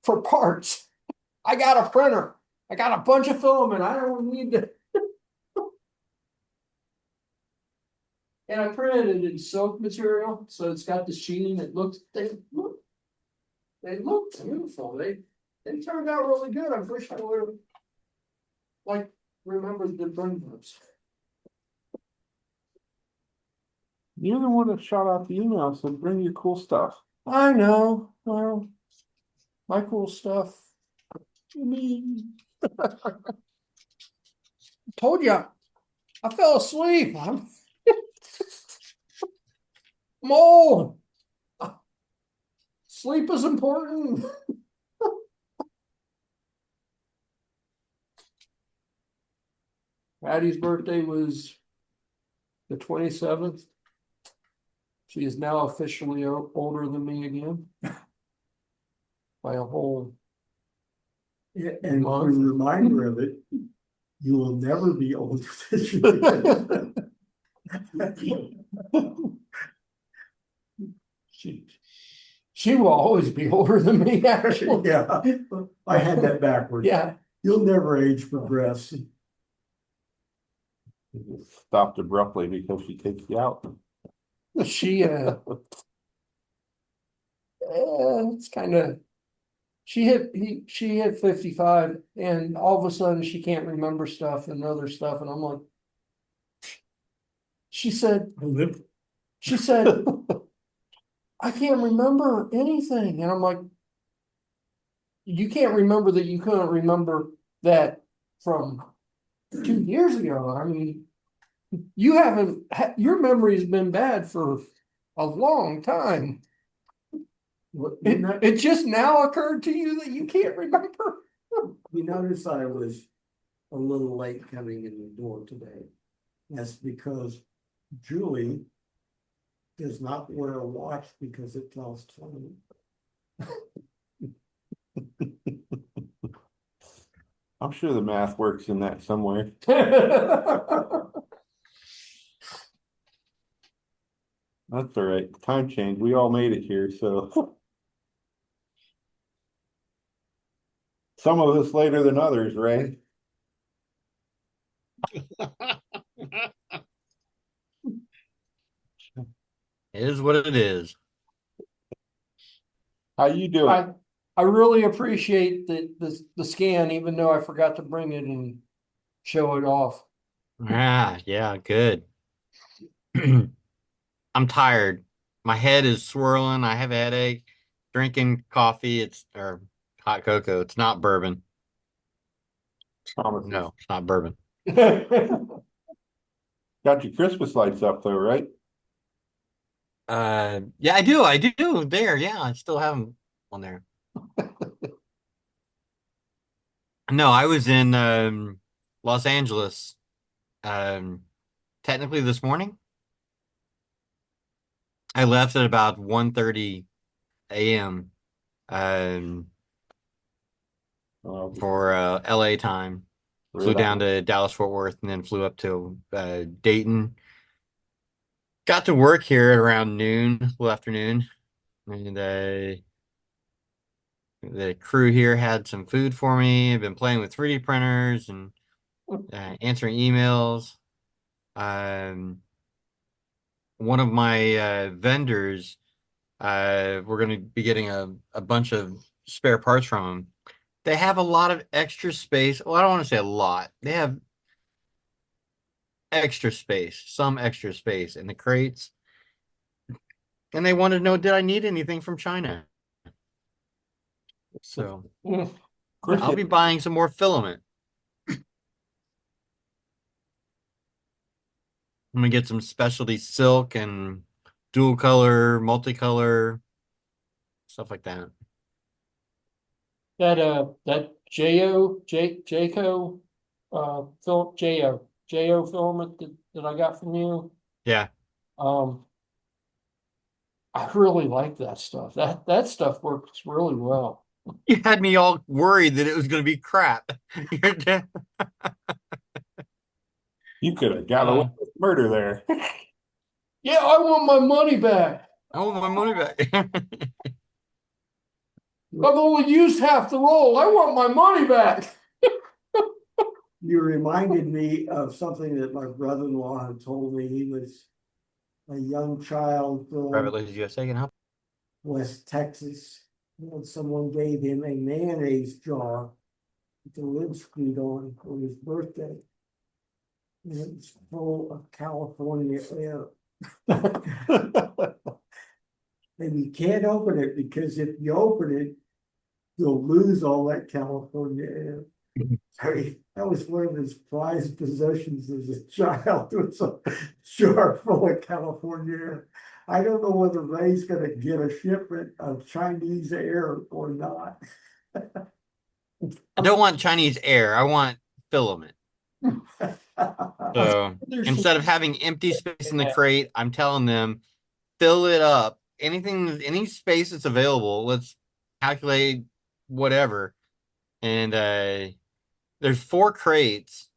for parts. I got a printer. I got a bunch of filament. I don't need to. And I printed it in silk material, so it's got the sheen. They look beautiful. They turned out really good. I wish I would have remembered the burn books. You're the one that shot out the email, so bring your cool stuff. I know. Well, my cool stuff. Me. Told you, I fell asleep. I'm old. Sleep is important. Patty's birthday was the 27th. She is now officially older than me again. By a whole. And a reminder of it, you will never be older than you. She will always be older than me, actually. Yeah, I had that backwards. Yeah. You'll never age progress. Stopped abruptly because she takes you out. She it's kind of, she hit 55, and all of a sudden she can't remember stuff and other stuff, and I'm like, she said I can't remember anything, and I'm like, you can't remember that you couldn't remember that from 2 years ago. I mean, you haven't, your memory's been bad for a long time. It just now occurred to you that you can't remember. You notice I was a little late coming in the door today. That's because Julie does not wear a watch because it tells time. I'm sure the math works in that somewhere. That's all right. Time change. We all made it here, so. Some of us later than others, Ray. It is what it is. How you doing? I really appreciate the scan, even though I forgot to bring it and show it off. Yeah, good. I'm tired. My head is swirling. I have a headache. Drinking coffee. Or hot cocoa. It's not bourbon. No, it's not bourbon. Got your Christmas lights up though, right? Yeah, I do. I do. There. Yeah, I still have them on there. No, I was in Los Angeles. Um, technically this morning. I left at about 1:30 a.m. Um, for LA time. Flew down to Dallas Fort Worth and then flew up to Dayton. Got to work here at around noon, little afternoon, and the crew here had some food for me. I've been playing with 3D printers and answering emails. One of my vendors, we're going to be getting a bunch of spare parts from them. They have a lot of extra space. Well, I don't want to say a lot. They have extra space, some extra space in the crates. And they wanted to know, did I need anything from China? So I'll be buying some more filament. I'm gonna get some specialty silk and dual color, multicolor, stuff like that. That Jayco, J O filament that I got from you. Yeah. I really like that stuff. That stuff works really well. You had me all worried that it was gonna be crap. You could have got away with murder there. Yeah, I want my money back. I want my money back. I've only used half the roll. I want my money back. You reminded me of something that my brother-in-law had told me. He was a young child Private from Ladies USA can help. West Texas. And someone gave him a mayonnaise jar with the lid screwed on for his birthday. And it was full of California air. And you can't open it because if you open it, you'll lose all that California air. I mean, that was one of his prized possessions as a child, was a jar full of California air. I don't know whether Ray's gonna get a shipment of Chinese air or not. I don't want Chinese air. I want filament. So instead of having empty space in the crate, I'm telling them, fill it up. Any space that's available, let's calculate whatever. And there's 4 crates,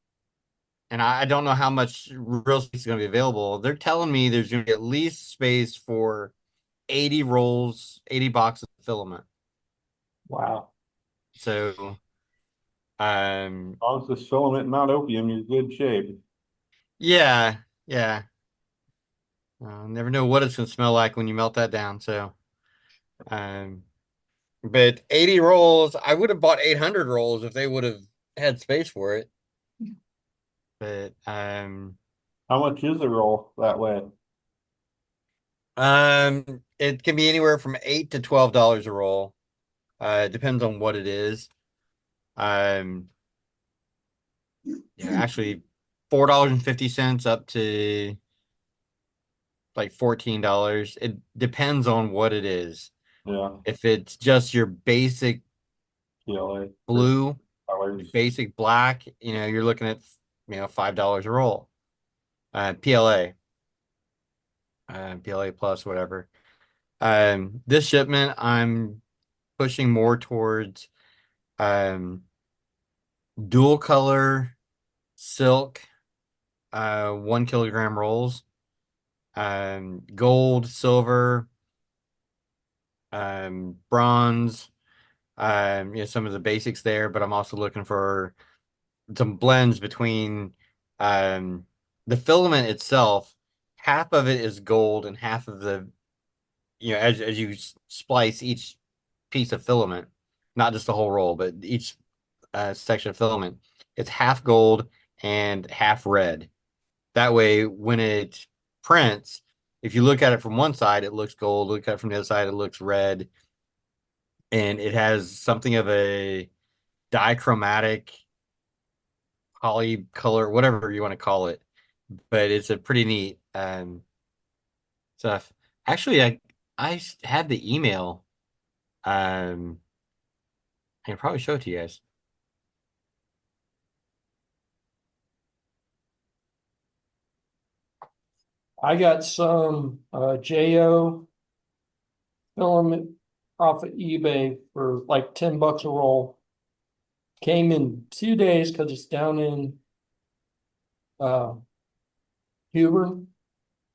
and I don't know how much real space is going to be available. They're telling me there's going to be at least space for 80 rolls, 80 boxes of filament. Wow. So, As long as it's filament, not opium, you're good shape. yeah. Never know what it's going to smell like when you melt that down. So, but 80 rolls, I would have bought 800 rolls if they would have had space for it. But, How much is a roll that way? it can be anywhere from $8 to $12 a roll. It depends on what it is. Actually $4.50 up to like $14. It depends on what it is. Yeah. If it's just your basic PLA. blue, Colors. basic black, you're looking at $5 a roll. PLA. PLA plus whatever. This shipment I'm pushing more towards dual color silk 1 kilogram rolls, gold, silver, bronze, some of the basics there, but I'm also looking for some blends between the filament itself. Half of it is gold and half of the as you splice each piece of filament, not just the whole roll, but each section of filament, it's half gold and half red. That way, when it prints, if you look at it from one side, it looks gold. Look at it from the other side, it looks red. And it has something of a dichromatic polycolor, whatever you want to call it. But it's a pretty neat stuff. Actually, I had the email. I can probably show it to you guys. I got some JO filament off of eBay for like $10 a roll. Came in 2 days because it's down in Huber,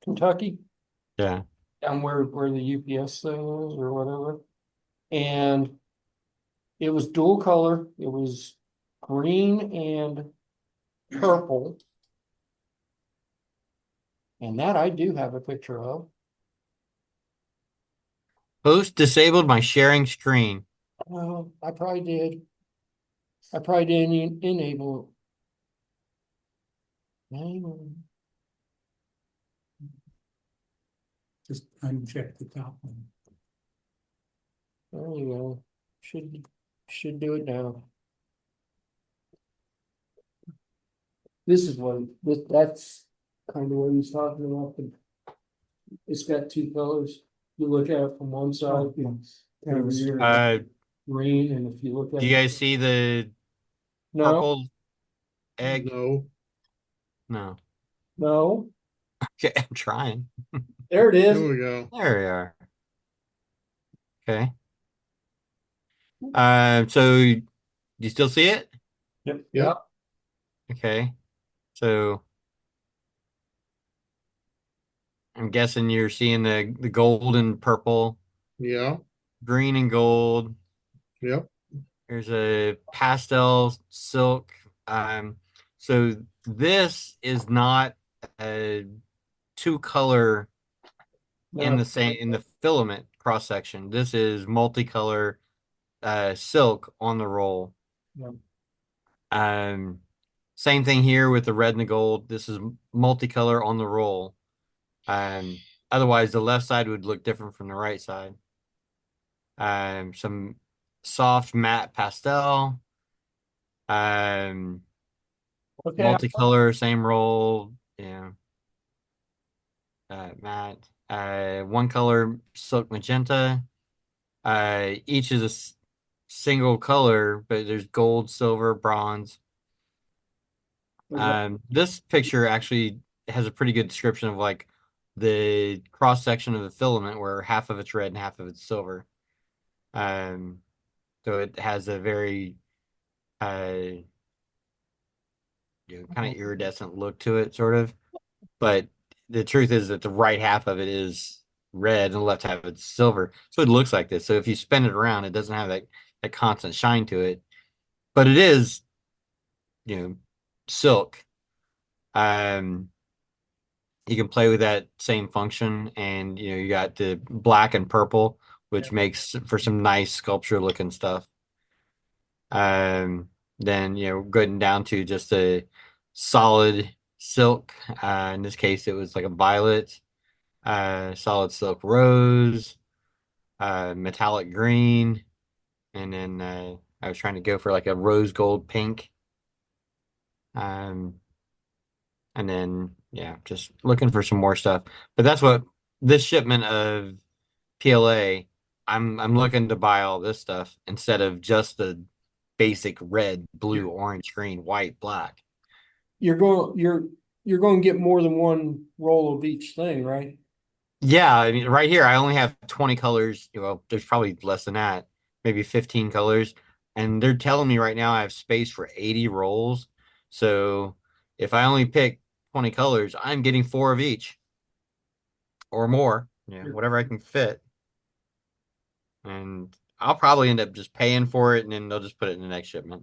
Kentucky, Yeah. down where the UPS thing is or whatever. And it was dual color. It was green and purple. And that I do have a picture of. Host disabled my sharing screen. Well, I probably did. I probably didn't enable. Hang on. Just uncheck the top one. There you go. Should do it now. This is that's kind of what he's talking about. It's got two colors. You look at it from one side, Oh, yes. Over here. green, and if you look at Do you guys see the no, purple egg? No, No. no, Okay, I'm trying. there it there is. we go. There we are. Okay. So do you still see it? Yep. Yep. Okay. So I'm guessing you're seeing the gold and purple, Yeah, green and gold. yep. There's a pastel silk. So this is not a two color in the filament cross section. This is multicolor silk on the roll. Yeah. Same thing here with the red and the gold. This is multicolor on the roll. Otherwise the left side would look different from the right side. Some soft matte pastel. Okay. Multicolor, same roll, yeah. Matte. One color silk magenta. Each is a single color, but there's gold, silver, bronze. This picture actually has a pretty good description of like the cross section of the filament where half of it's red and half of it's silver. So it has a very kind of iridescent look to it, sort of. But the truth is that the right half of it is red and the left half of it's silver. So it looks like this. So if you spin it around, it doesn't have that constant shine to it. But it is, silk. You can play with that same function, and you got the black and purple, which makes for some nice sculpture looking stuff. Then going down to just a solid silk. In this case, it was like a violet, solid silk rose, metallic green, and then I was trying to go for like a rose gold pink. And then just looking for some more stuff. But that's what this shipment of PLA, I'm looking to buy all this stuff instead of just the basic red, blue, orange, green, white, black. You're going to get more than one roll of each thing, right? Yeah, I mean, right here I only have 20 colors. Well, there's probably less than that, maybe 15 colors. And they're telling me right now I have space for 80 rolls. So if I only pick 20 colors, I'm getting 4 of each or more, whatever I can fit. And I'll probably end up just paying for it, and then they'll just put it in the next shipment.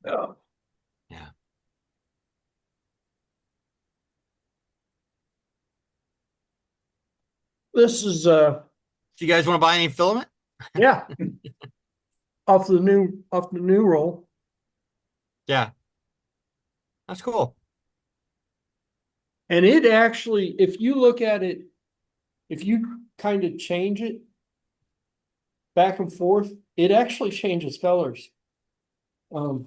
Yeah. Yeah. This is Do you guys want to buy any filament? yeah. off the new roll. Yeah. That's cool. And it actually, if you look at it, if you kind of change it back and forth, it actually changes colors. So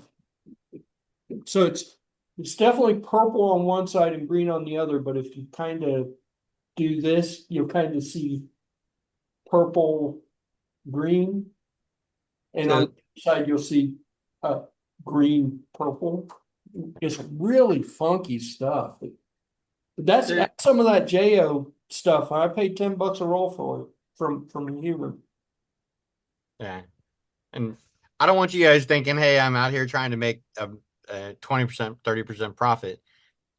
it's definitely purple on one side and green on the other, but if you kind of do this, you'll kind of see purple, green. And on the side, you'll see green, purple. It's really funky stuff. But that's some of that JO stuff. I paid $10 a roll for it from Huber. Yeah. And I don't want you guys thinking, hey, I'm out here trying to make a 20%, 30% profit.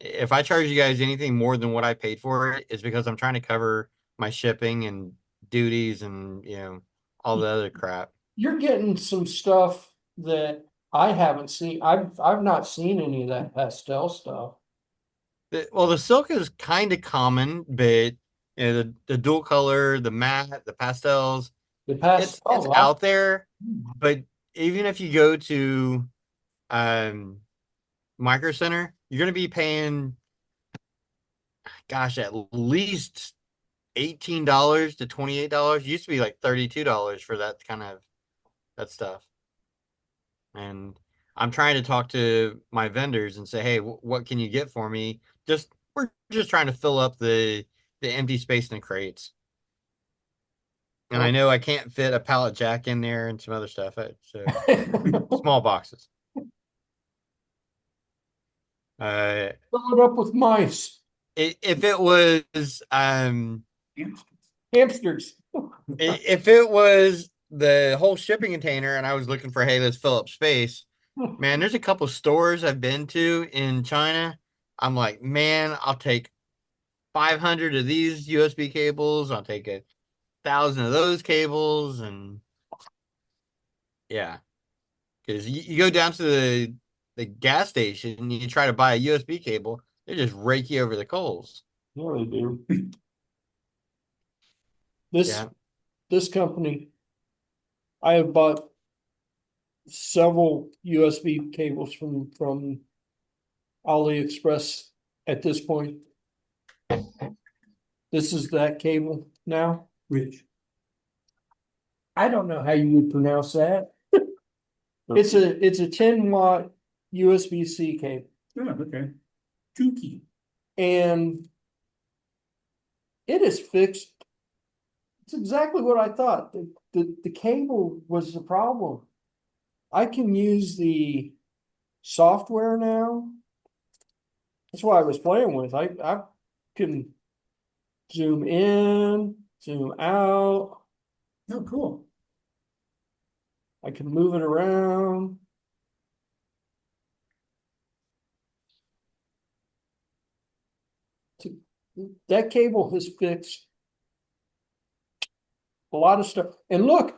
If I charge you guys anything more than what I paid for it, it's because I'm trying to cover my shipping and duties and, you know, all the other crap. You're getting some stuff that I haven't seen. I've not seen any of that pastel stuff. Well, the silk is kind of common, but you know, the dual color, the matte, the pastels, The it's pastel, out there. But even if you go to Micro Center, you're going to be paying, gosh, at least $18 to $28. It used to be like $32 for that kind of that stuff. And I'm trying to talk to my vendors and say, hey, what can you get for me? We're just trying to fill up the empty space in the crates. And I know I can't fit a pallet jack in there and some other stuff. So small boxes. Fill it up with mice, If it was hamsters. if it was the whole shipping container and I was looking for, hey, let's fill up space, man, there's a couple stores I've been to in China. I'm like, man, I'll take 500 of these USB cables. I'll take 1,000 of those cables. And yeah, because you go down to the gas station and you try to buy a USB cable, they just rake you over the coals. Yeah, they do. Yeah. This company, I have bought several USB cables from AliExpress at this point. This is that cable now. Which, I don't know how you would pronounce that. It's a 10-watt USB-C cable. oh, okay, 2 key. And it is fixed. It's exactly what I thought. The cable was the problem. I can use the software now. That's what I was playing with. I can zoom in, zoom out. Oh, cool. I can move it around. That cable has fixed a lot of stuff. And look,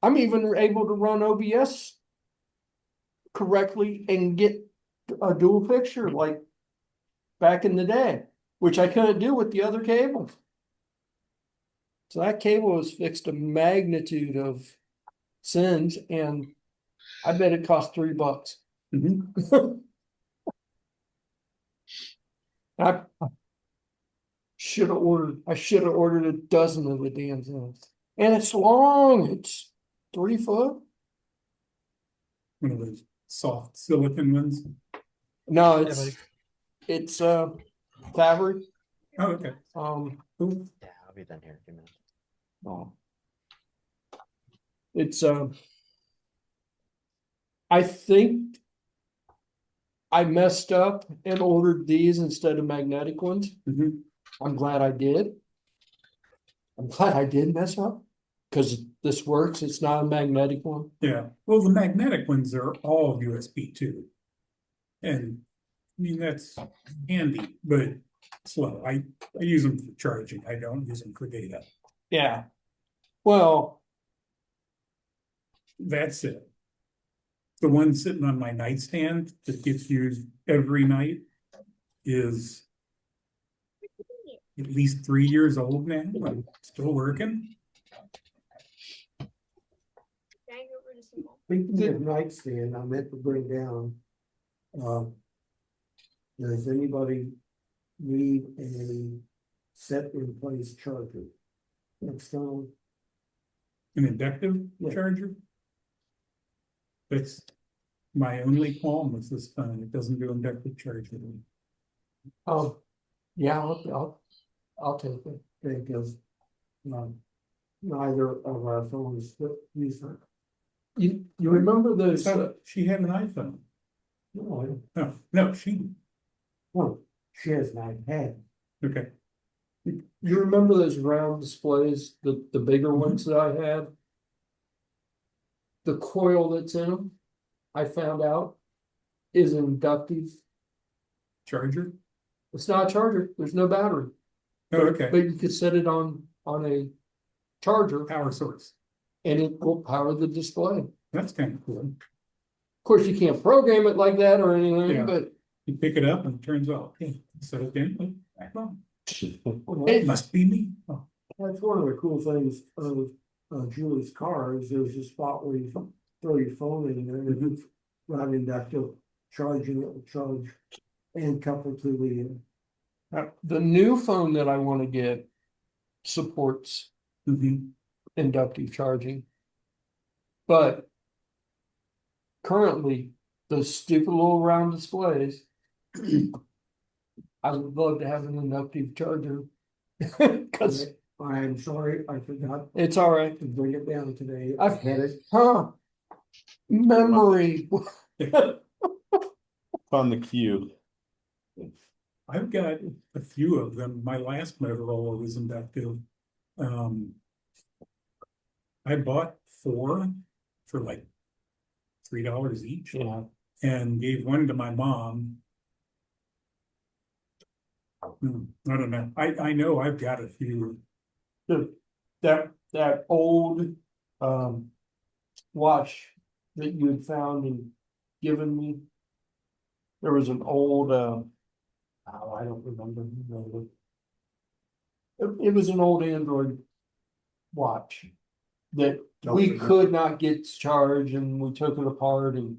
I'm even able to run OBS correctly and get a dual picture like back in the day, which I couldn't do with the other cable. So that cable has fixed a magnitude of sins, and I bet it cost $3. Mhm. I should have ordered a dozen of the damn things. And it's long, it's 3 foot. One of those soft silicon ones. No, buddy. it's fabric. Oh, okay. Cool. Yeah, I'll be done here in a few minutes. Oh. It's I think I messed up and ordered these instead of magnetic ones. Mhm. I'm glad I did. I'm glad I did mess up because this works. It's not a magnetic one. Yeah, well, the magnetic ones are all USB 2. And I mean, that's handy, but slow. I use them for charging. I don't use them for data. Yeah. Well, That's it. The one sitting on my nightstand that gets used every night is at least 3 years old now and still working. Speaking of nightstand, I meant to bring down. Does anybody need a set in place charger. External, An inductive Yeah. charger? That's my only qualm with this phone. It doesn't do inductive charging. Yeah, I'll take it. because neither of our phones use that. You remember those, So she had an iPhone. No, No, she, no, she has an iPad. okay. you remember those round displays, the bigger ones that I had? The coil that's in them, I found out, is inductive. Charger? It's not a charger, there's no battery, Oh, okay. but you could set it on a charger Power source. and it will power the display. Of That's kind of cool. course, you can't program it like that or anything, Yeah. but You pick it up and it turns off. So again, back on. Well, It must be me. Oh, that's one of the cool things of Julie's car is there's a spot where you throw your phone in there and if it's not inductive charging, it will charge and couple to the new phone that I want to get supports mhm. inductive charging. But currently, those stupid little round displays, I would love to have an inductive charger. Cause I'm sorry, I forgot it's all right. to bring it down today. I've had it. Memory. On the queue. I've got a few of them. My last Motorola was inductive. I bought 4 for like $3 each Yeah. and gave one to my mom. I don't know. I know I've got a few. That old watch that you had found and given me. There was an old I don't remember. It was an old Android watch that we could not get to charge and we took it apart and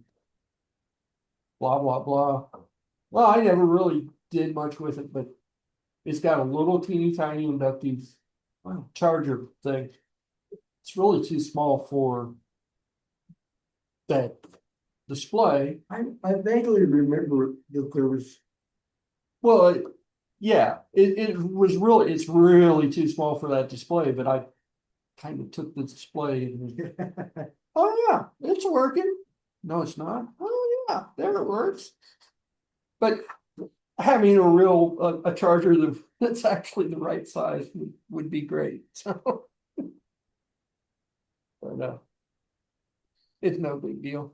blah blah blah. Well, I never really did much with it, but it's got a little teeny tiny inductive charger thing. It's really too small for that display. I vaguely remember that there was. Well, it was it's really too small for that display, but I kind of took the display and oh yeah, it's working. No, it's not. Oh yeah, there it works. But having a charger that's actually the right size would be great. So, but it's no big deal.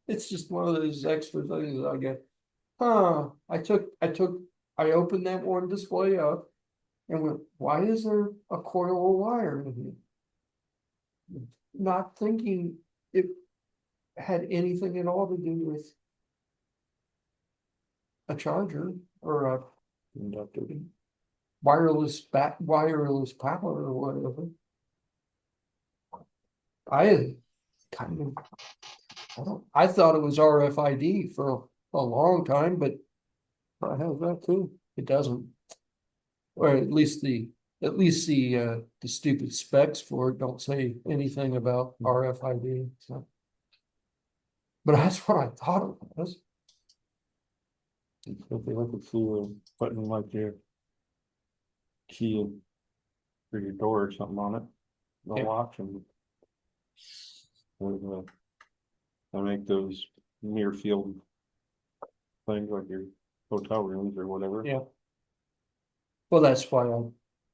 It's just one of those extra things that I get. I opened that one display up and went, why is there a coil of wire in here? Not thinking it had anything at all to do with a charger or a wireless power or whatever. I thought it was RFID for a long time, but I have that too. It doesn't. Or at least the stupid specs for it don't say anything about RFID. So. But that's what I thought it was. If they look at you putting like your key for your door or something on it, they'll watch and I make those near field things like your hotel rooms or whatever. Yeah. Well, that's why I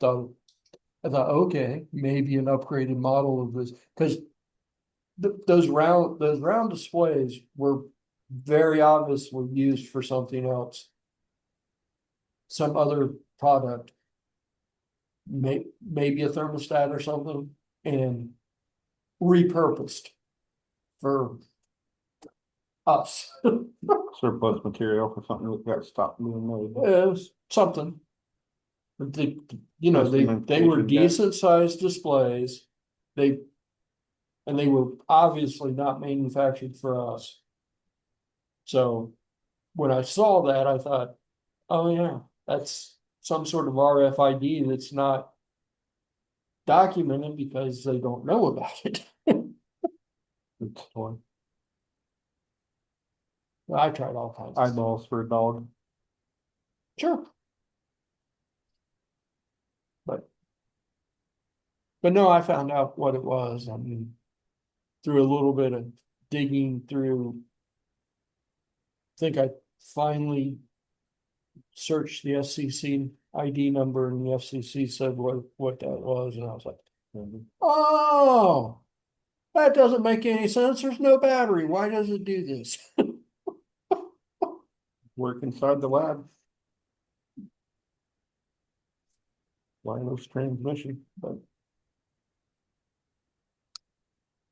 thought, okay, maybe an upgraded model of this, because those round displays were very obviously used for something else. Some other product, maybe a thermostat or something, and repurposed for us. Surplus material for something that got stopped being made. Something. But they were decent sized displays. They were obviously not manufactured for us. So when I saw that, I thought, oh yeah, that's some sort of RFID that's not documented because they don't know about it. It's toy. I tried all kinds of stuff. Eyeballs for a dog. Sure. But no, I found out what it was. I mean, through a little bit of digging through. I think I finally searched the FCC ID number and the FCC said what that was, and I was like, oh, that doesn't make any sense. There's no battery. Why does it do this? Work inside the lab. Wireless transmission, but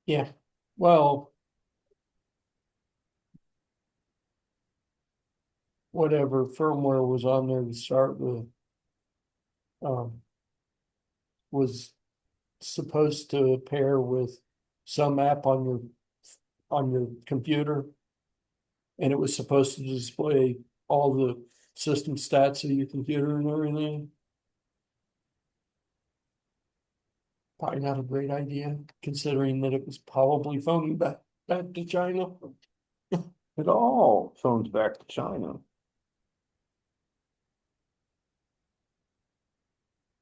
Yeah, well, whatever firmware was on there to start with, was supposed to pair with some app on your computer. And it was supposed to display all the system stats of your computer and everything. Probably not a great idea, considering that it was probably phoning back to China. it all phones back to China.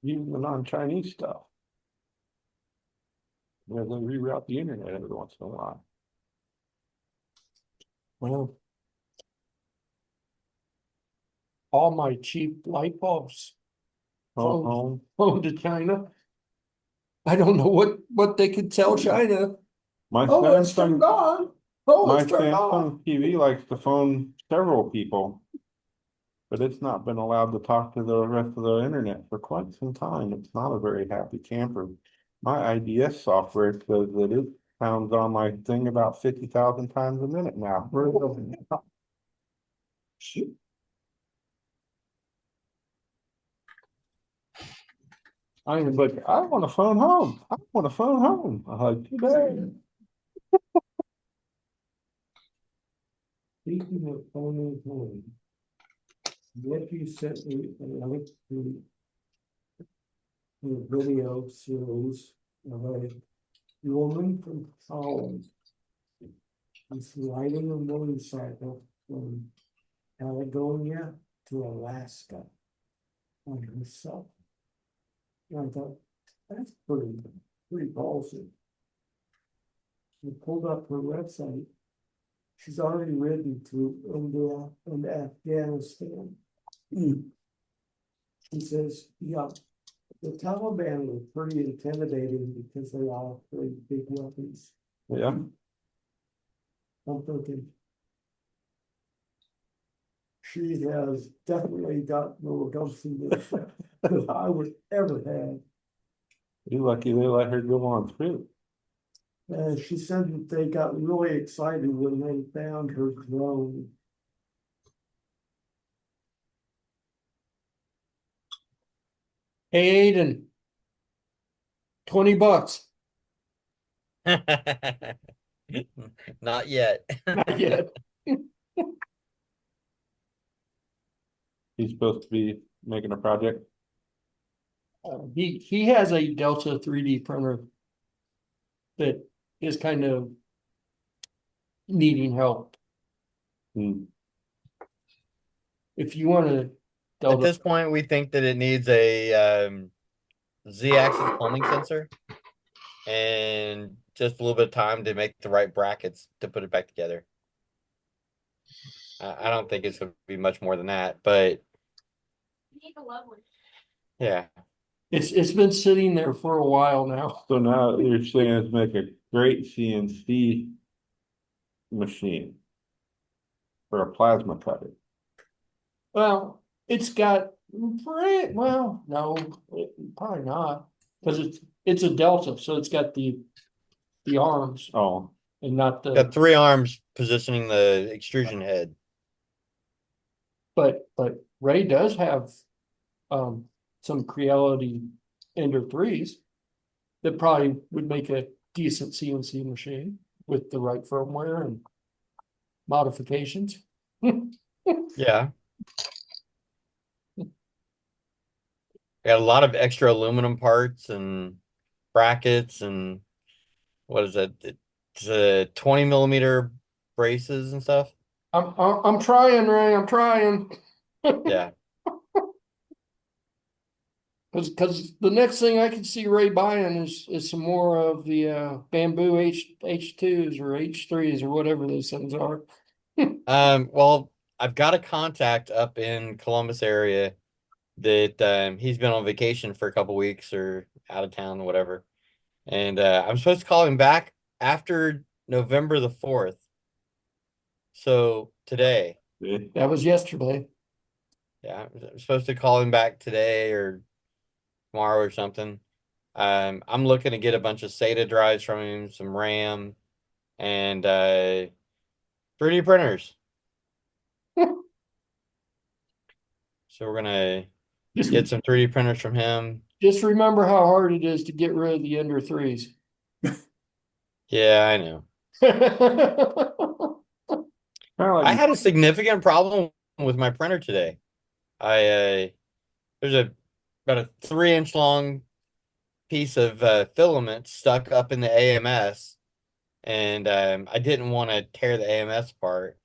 Even the non-Chinese stuff. Yeah, they reroute the internet every once in a while. Well, all my cheap light bulbs Home. phoned to China. I don't know what they could tell China. My Oh, it's turned Samsung, on. Oh, my it's turned off. Samsung TV likes to phone several people. But it's not been allowed to talk to the rest of the internet for quite some time. It's not a very happy camper. My IDS software says that it sounds on my thing about 50,000 times a minute now. I'm like, I want to phone home. I want to phone home. I'm like, too bad. Speaking of phoning home, what you sent me a link to the video series of a woman from Holland. She's riding a motorcycle from Patagonia to Alaska on herself. And I thought, that's pretty ballsy. I pulled up her website. She's already ridden through India and Afghanistan. She says, yeah, the Taliban were pretty intimidating because they all carry big weapons. Yeah. I'm thinking, she has definitely got more gumption than I would ever have. You're lucky they let her go on through. She said that they got really excited when they found her drone. Hey, Aiden. $20. Not yet. Not yet. He's supposed to be making a project. He has a Delta 3D printer that is kind of needing help. Hmm. If you want to At this point, we think that it needs a Z-axis plumbing sensor and just a little bit of time to make the right brackets to put it back together. I don't think it's going to be much more than that, but You need a lovely. yeah. it's been sitting there for a while now. So now you're saying it's make a great CNC machine for a plasma cutter. Well, it's got well, no, probably not, because it's a Delta, so it's got the arms Oh, and not Got the. 3 arms positioning the extrusion head. But Ray does have some Creality Ender 3s that probably would make a decent CNC machine with the right firmware and modifications. Yeah. got a lot of extra aluminum parts and brackets and what is it? It's 20 millimeter braces and stuff. I'm trying, Ray, I'm trying. Yeah. Cause the next thing I can see Ray buying is some more of the bamboo H2s or H3s or whatever those things are. Well, I've got a contact up in Columbus area that he's been on vacation for a couple weeks or out of town, whatever. And I'm supposed to call him back after November the 4th. So today, That was yesterday. yeah, I'm supposed to call him back today or tomorrow or something. I'm looking to get a bunch of SATA drives from him, some RAM, and 3D printers. So we're gonna get some 3D printers from him. Just remember how hard it is to get rid of the under threes. Yeah, I know. I had a significant problem with my printer today. There's about a 3-inch long piece of filament stuck up in the AMS, and I didn't want to tear the AMS apart.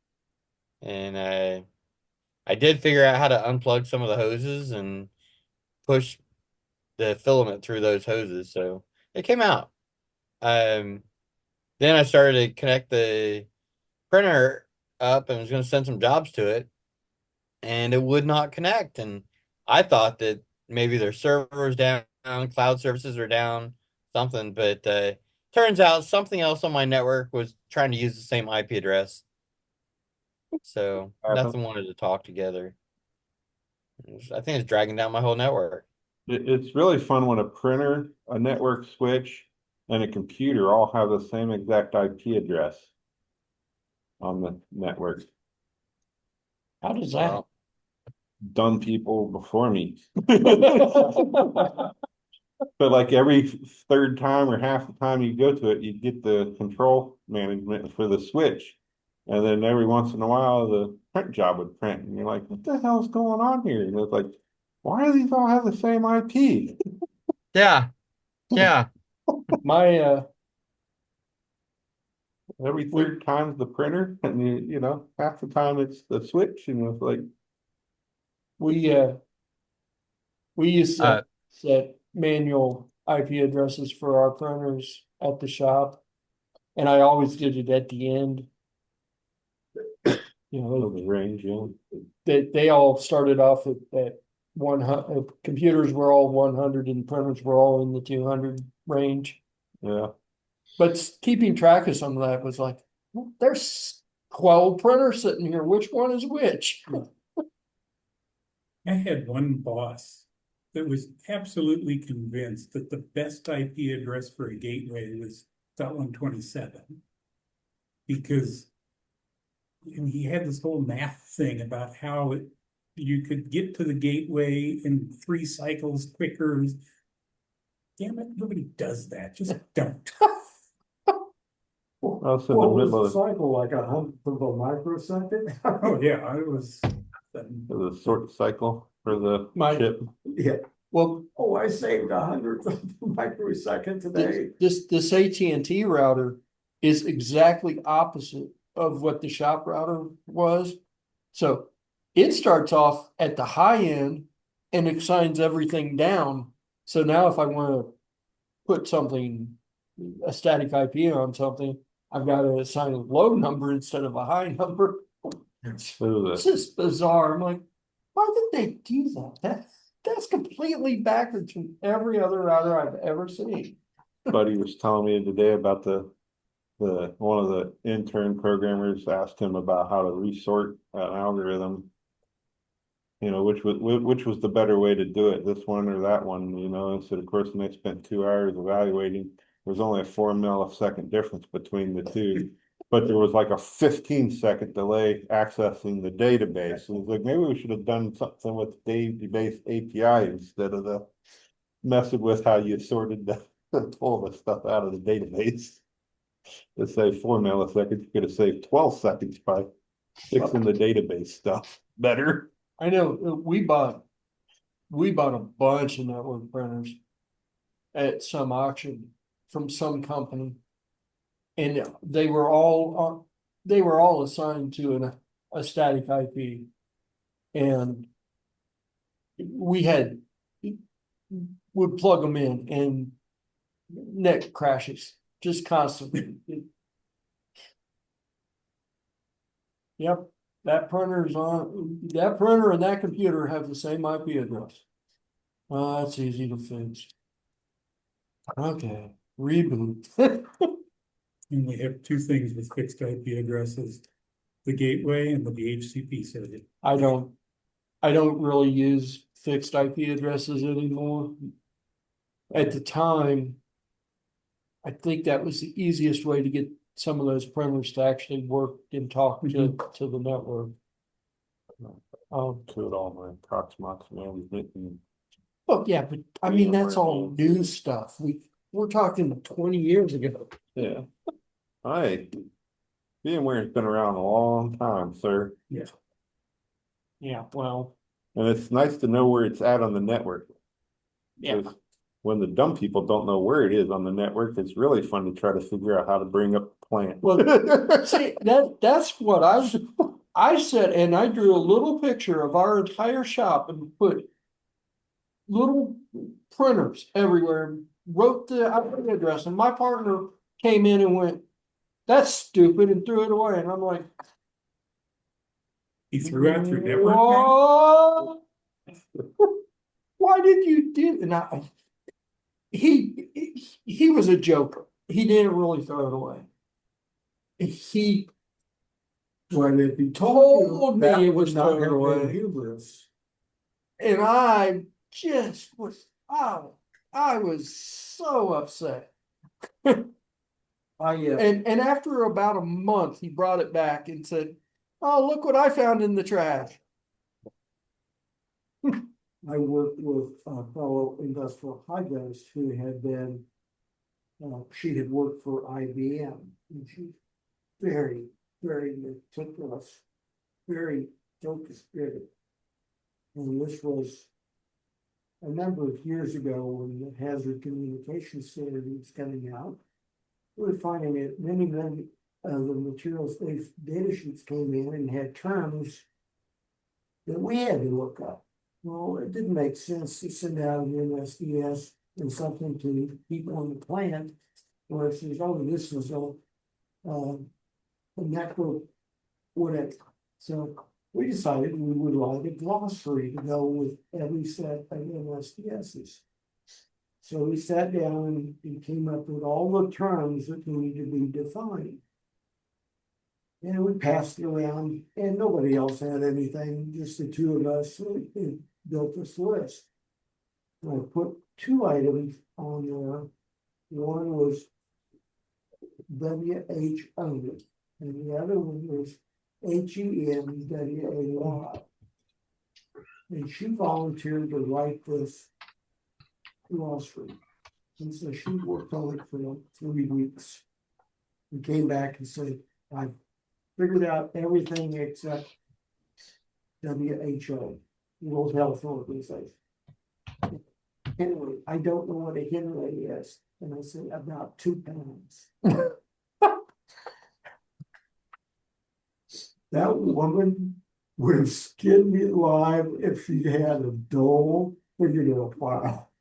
And I did figure out how to unplug some of the hoses and push the filament through those hoses, so it came out. Um, then I started to connect the printer up and was going to send some jobs to it, and it would not connect. And I thought that maybe their servers down, cloud services are down, something. But turns out something else on my network was trying to use the same IP address, so nothing wanted to talk together. I think it's dragging down my whole network. It's really fun when a printer, a network switch, and a computer all have the same exact IP address on the network. How does that? Well, Done people before me. But like every third time or half the time you go to it, you get the control management for the switch. And then every once in a while, the print job would print, and you're like, what the hell's going on here? And it's like, why do these all have the same IP? yeah, yeah. My Every third time's the printer, and half the time it's the switch, and it's like, we used Uh, to set manual IP addresses for our printers at the shop. And I always did it at the end. You know, the range, they all started off at 100, computers were all 100 and printers were all in the 200 range. yeah. But keeping track of some of that was like, well, there's 12 printers sitting here. Which one is which? I had one boss that was absolutely convinced that the best IP address for a gateway was .127. Because he had this whole math thing about how you could get to the gateway in 3 cycles quicker. Damn it, nobody does that. Just don't. Also in What the was middle the of cycle, like 100th of a microsecond? Oh, yeah, it was. the sort cycle for the My- chip. Yeah, Well, oh, I saved 100th of a microsecond today. this AT&T router is exactly opposite of what the shop router was. So it starts off at the high end and assigns everything down. So now if I want to put a static IP on something, I've got to assign a low number instead of a high number. This is bizarre. I'm like, why did they do that? That's completely backwards from every other router I've ever seen. Buddy was telling me today about the one of the intern programmers asked him about how to resort an algorithm. Which was the better way to do it, this one or that one, and so of course, and they spent 2 hours evaluating. There's only a 4 millisecond difference between the two, but there was like a 15-second delay accessing the database. And it's like, maybe we should have done something with the database API instead of the messing with how you sorted pull the stuff out of the database. To save 4 milliseconds, you could have saved 12 seconds by fixing the database stuff better. I know we bought we bought a bunch of network printers at some auction from some company. And they were all assigned to a static IP. And would plug them in and net crashes just constantly. Yep, that printer and that computer have the same IP address. Well, that's easy to fix. Okay, reboot. And we have two things with fixed IP addresses, the gateway and the DHCP circuit. I don't really use fixed IP addresses anymore. At the time, I think that was the easiest way to get some of those printers to actually work and talk to the network. Include all my Proxmox management and Well, yeah, but I mean, that's all new stuff. We're talking 20 years ago. yeah. VMware's been around a long time, sir. Yeah, well, And it's nice to know where it's at on the network. yeah. 'Cause when the dumb people don't know where it is on the network, it's really fun to try to figure out how to bring up the plant. Well, see, that's what I said, and I drew a little picture of our entire shop and put little printers everywhere, wrote the IP address, and my partner came in and went, "That's stupid," and threw it away. And I'm like, He threw out your network now? "What? Why did you do?" And he was a joker. He didn't really throw it away. He Well, if he told me that it would was not thrown have away. been hubris. And I just was, I was so upset. And after about a month, he brought it back and said, "Oh, look what I found in the trash." I worked with a fellow industrial hygienist who had been, she had worked for IBM, and she's very, very meticulous, very focus-driven. And this was a number of years ago when the hazard communication standard was coming out. We were finding that many of the materials, data sheets came in and had terms that we had to look up. Well, it didn't make sense to send out an MSDS and something to people on the plant where it says, "Oh, this is a macro whatever." So we decided we would write a glossary to go with every set of MSDSs. So we sat down and came up with all the terms that needed to be defined. And we passed it around, and nobody else had anything, just the two of us built this list. And I put two items on there. One was WHO, and the other one was HENWAY. And she volunteered to write this glossary. And so she worked on it for like 3 weeks. And came back and said, "I've figured out everything except WHO, World Health Organization." Henry, I don't know what a Henry is. And I said, "About 2 pounds." That woman would have skinned me alive if she had a dull figured out while.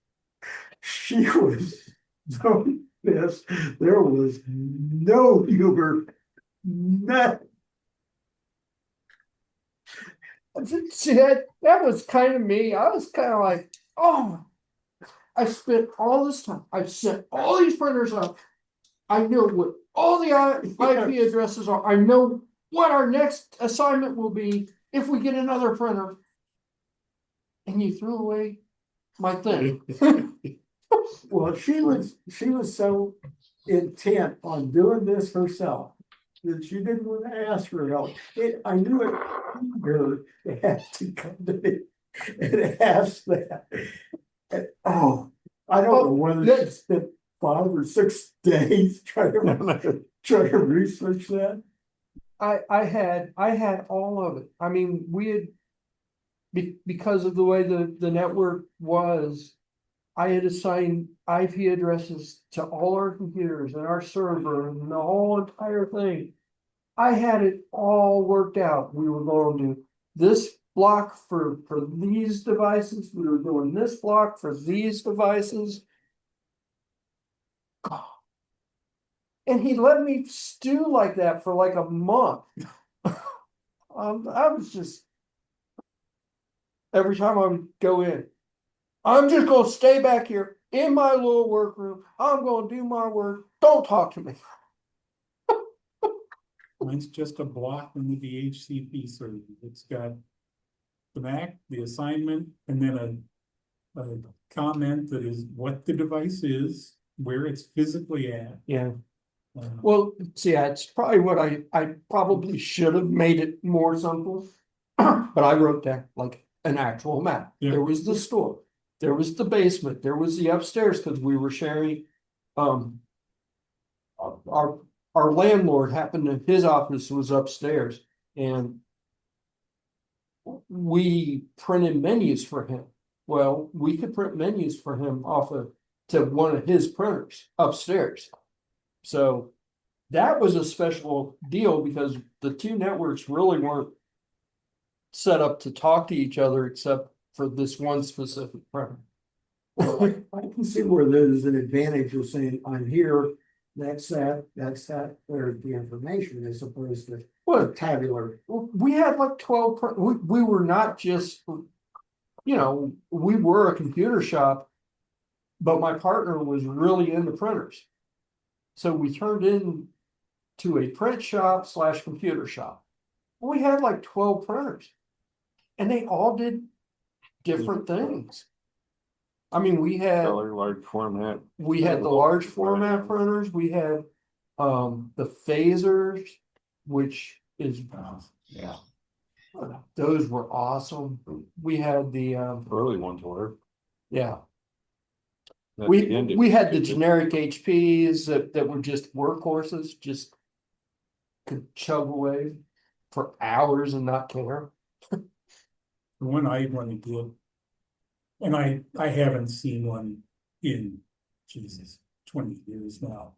She was so pissed. There was no humor. Nothing. See, that was kind of me. I was kind of like, "Oh, I spent all this time. I've set all these printers up. I know what all the IP addresses are. I know what our next assignment will be if we get another printer." And you threw away my thing. Well, she was so intent on doing this herself that she didn't want to ask for help. I knew it her to have to come to me and ask that. And, I don't know whether she spent 5 or 6 days trying to research that. I had all of it. I mean, because of the way the network was, I had assigned IP addresses to all our computers and our server and the whole entire thing. I had it all worked out. We were going to do this block for these devices. We were doing this block for these devices. God. And he let me stew like that for like a month. I was just, every time I would go in, I'm just gonna stay back here in my little workroom. I'm gonna do my work. Don't talk to me. Mine's just a block in the DHCP server. It's got the Mac, the assignment, and then a comment that is what the device is, where it's physically at. Yeah. Uh, Well, see, it's probably what I probably should have made it more simple. But I wrote down like an actual map. Yeah. There was the store, there was the basement, there was the upstairs, because we were sharing. Our landlord happened to, his office was upstairs, and we printed menus for him. Well, we could print menus for him off of to one of his printers upstairs. So that was a special deal because the two networks really weren't set up to talk to each other except for this one specific printer. I can see where there's an advantage of saying, I'm here, that's that, there's the information as opposed to Well, tabular. we had like 12, we were not just, we were a computer shop, but my partner was really into printers. So we turned in to a print shop / computer shop. We had like 12 printers and they all did different things. I mean, we had large format. the large format printers, we had the phasers, which is Yeah, those were awesome. We had the early ones were. yeah. At We the end, it- we had the generic HPs that were just workhorses, just could chug away for hours and not care. The one I wanted to do, and I haven't seen one in, Jesus, 20 years now.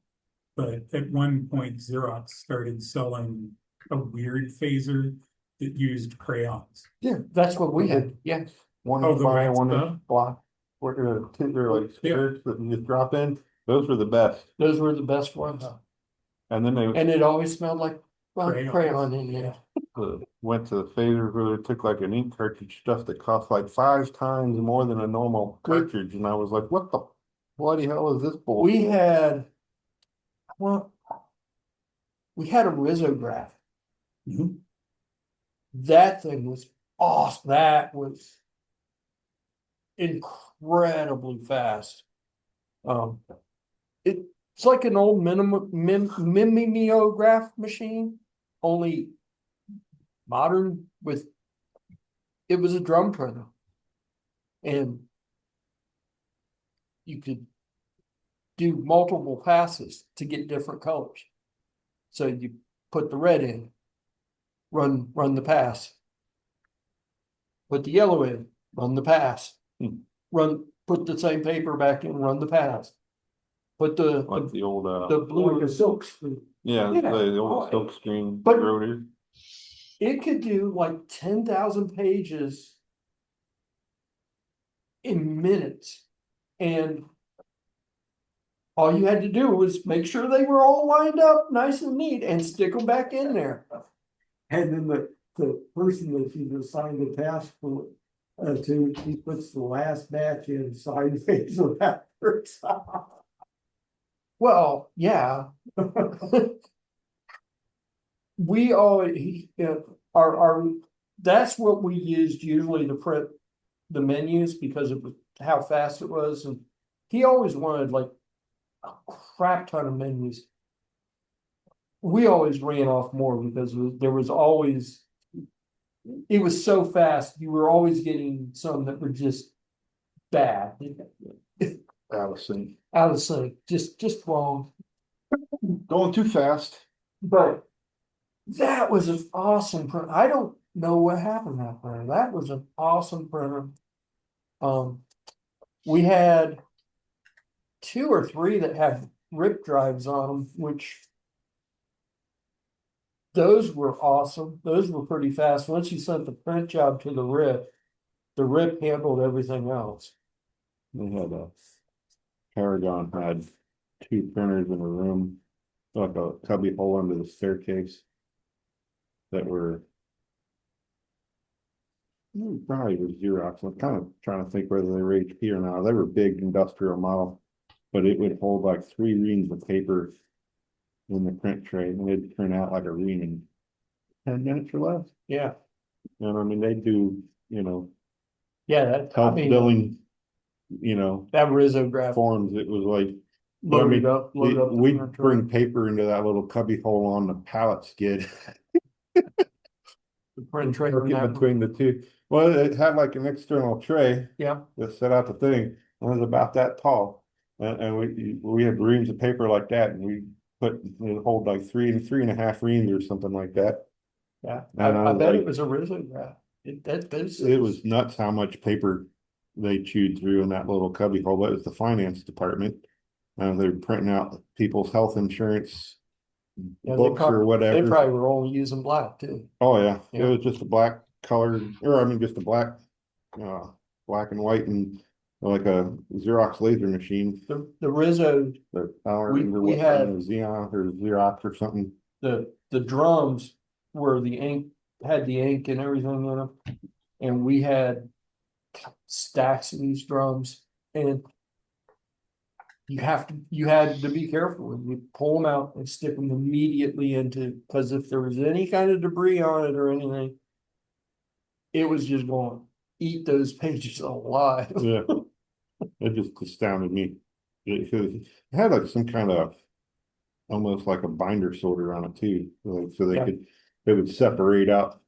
But at one point, Xerox started selling a weird phaser that used crayons. Yeah, that's what we had. Yeah. One Oh, inch the by white one stuff? inch block. They're like Yeah. stickers that you just drop in. Those were the best. Those were the best ones. And then they And it always smelled like Crayons. crayon in there. went to the phaser where they took like an ink cartridge stuff that cost like 5 times more than a normal cartridge. And I was like, what the bloody hell is this bull? We had, well, we had a risograph. Mhm. That thing was awesome. That was incredibly fast. It's like an old mimeograph machine, only modern with, it was a drum printer. And you could do multiple passes to get different colors. So you put the red in, run the pass. Put the yellow in, run the pass. Put the same paper back in, run the pass. Put Like the old the Like blue, a silk screen. yeah, Yeah. the old silk screen But- rotor. it could do like 10,000 pages in minutes. And all you had to do was make sure they were all lined up nice and neat and stick them back in there. And then the person that you've assigned the task for, to, he puts the last batch in sideways or backwards. Well, yeah. We always, that's what we used usually to print the menus because of how fast it was. And he always wanted like a crap ton of menus. We always ran off more because there was always, it was so fast. You were always getting some that were just bad. Allison. Out of sync, just wrong. Going too fast. But that was an awesome print. I don't know what happened to that printer. That was an awesome printer. We had 2 or 3 that had rip drives on them, which those were awesome. Those were pretty fast. Once you sent the print job to the rip handled everything else. We had a Paragon had 2 printers in a room, like a cubby hole under the staircase. That were probably was Xerox. I'm kind of trying to think whether they were HP or not. They were big industrial model, but it would hold like 3 reams of paper in the print tray, and it'd print out like a ream in 10 minutes or less. Yeah, And I mean, they do, yeah, that, I health mean, billing, that risograph forms. It was like, loaded I mean, up, loaded up. the we'd printer. bring paper into that little cubby hole on the pallet skid. The print tray. Work in between the 2. Well, it had like an external tray Yeah, that set out the thing, and it was about that tall. And we had reams of paper like that, and we it hold like 3.5 reams or something like that. yeah. And I was bet like, it was a risograph. it was nuts how much paper they chewed through in that little cubby hole. That was the finance department. They were printing out people's health insurance books or They whatever. probably were only using black too. Oh yeah, it Yeah. was just a black color, or I mean, just a black, black and white, and like a Xerox laser machine. The Rizzo, The power we had Xeon or Xerox or something. the drums were the ink, had the ink and everything in them. And we had stacks of these drums, and you had to be careful when you pull them out and stick them immediately into, because if there was any kind of debris on it or anything, it was just going to eat those pages alive. Yeah, it just astounded me. It had like some kind of almost like a binder sorter on it too, like, so they would separate out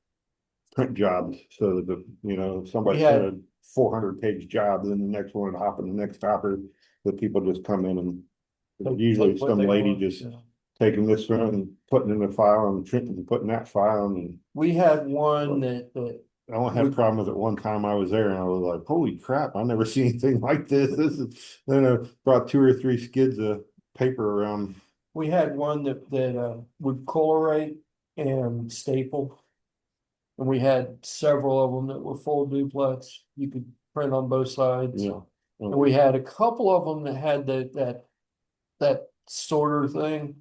print jobs so that if somebody had- said a 400-page job, then the next one would hop in the next hopper. The people just come in and usually Take what some they lady want, just yeah. taking this one and putting in the file and putting that file, and We had one that I only had a problem with it one time I was there, and I was like, holy crap, I never seen anything like this. Then I brought 2 or 3 skids of paper around. we had one that would colorate and staple. And we had several of them that were full duplex. You could print on both sides. Yeah. And we had a couple of them that had that sorter thing.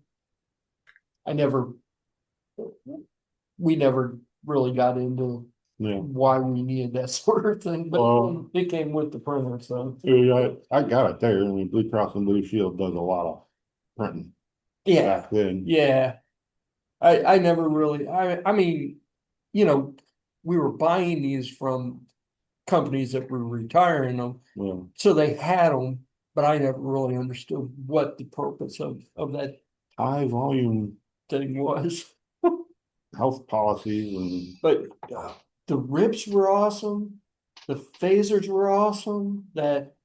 We never really got into Yeah. why we needed that sorter thing, but Well, it came with the printer, so. Yeah, I got it there. I mean, Blue Cross and Blue Shield does a lot of printing Yeah, back then. yeah. I never really, I mean, we were buying these from companies that were retiring them. Yeah. So they had them, but I never really understood what the purpose of that High volume thing was. health policies and But the rips were awesome. The phasers were awesome. That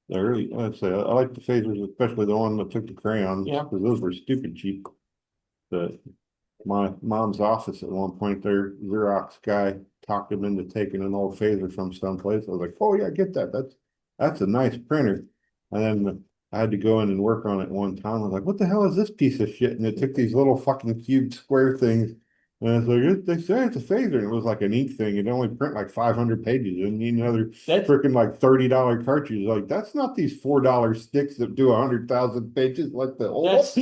the early, I'd say, I like the phasers, especially the one that took the crayons. Yeah. Because those were stupid cheap. My mom's office at one point, their Xerox guy talked him into taking an old phaser from someplace. I was like, oh yeah, get that. That's a nice printer. And then I had to go in and work on it one time. I was like, what the hell is this piece of shit? And it took these little fucking cube square things. And I was like, they say it's a phaser. And it was like an ink thing. It only print like 500 pages. You need another freaking like $30 cartridge. Like, that's not these $4 sticks that do 100,000 pages like the old. that's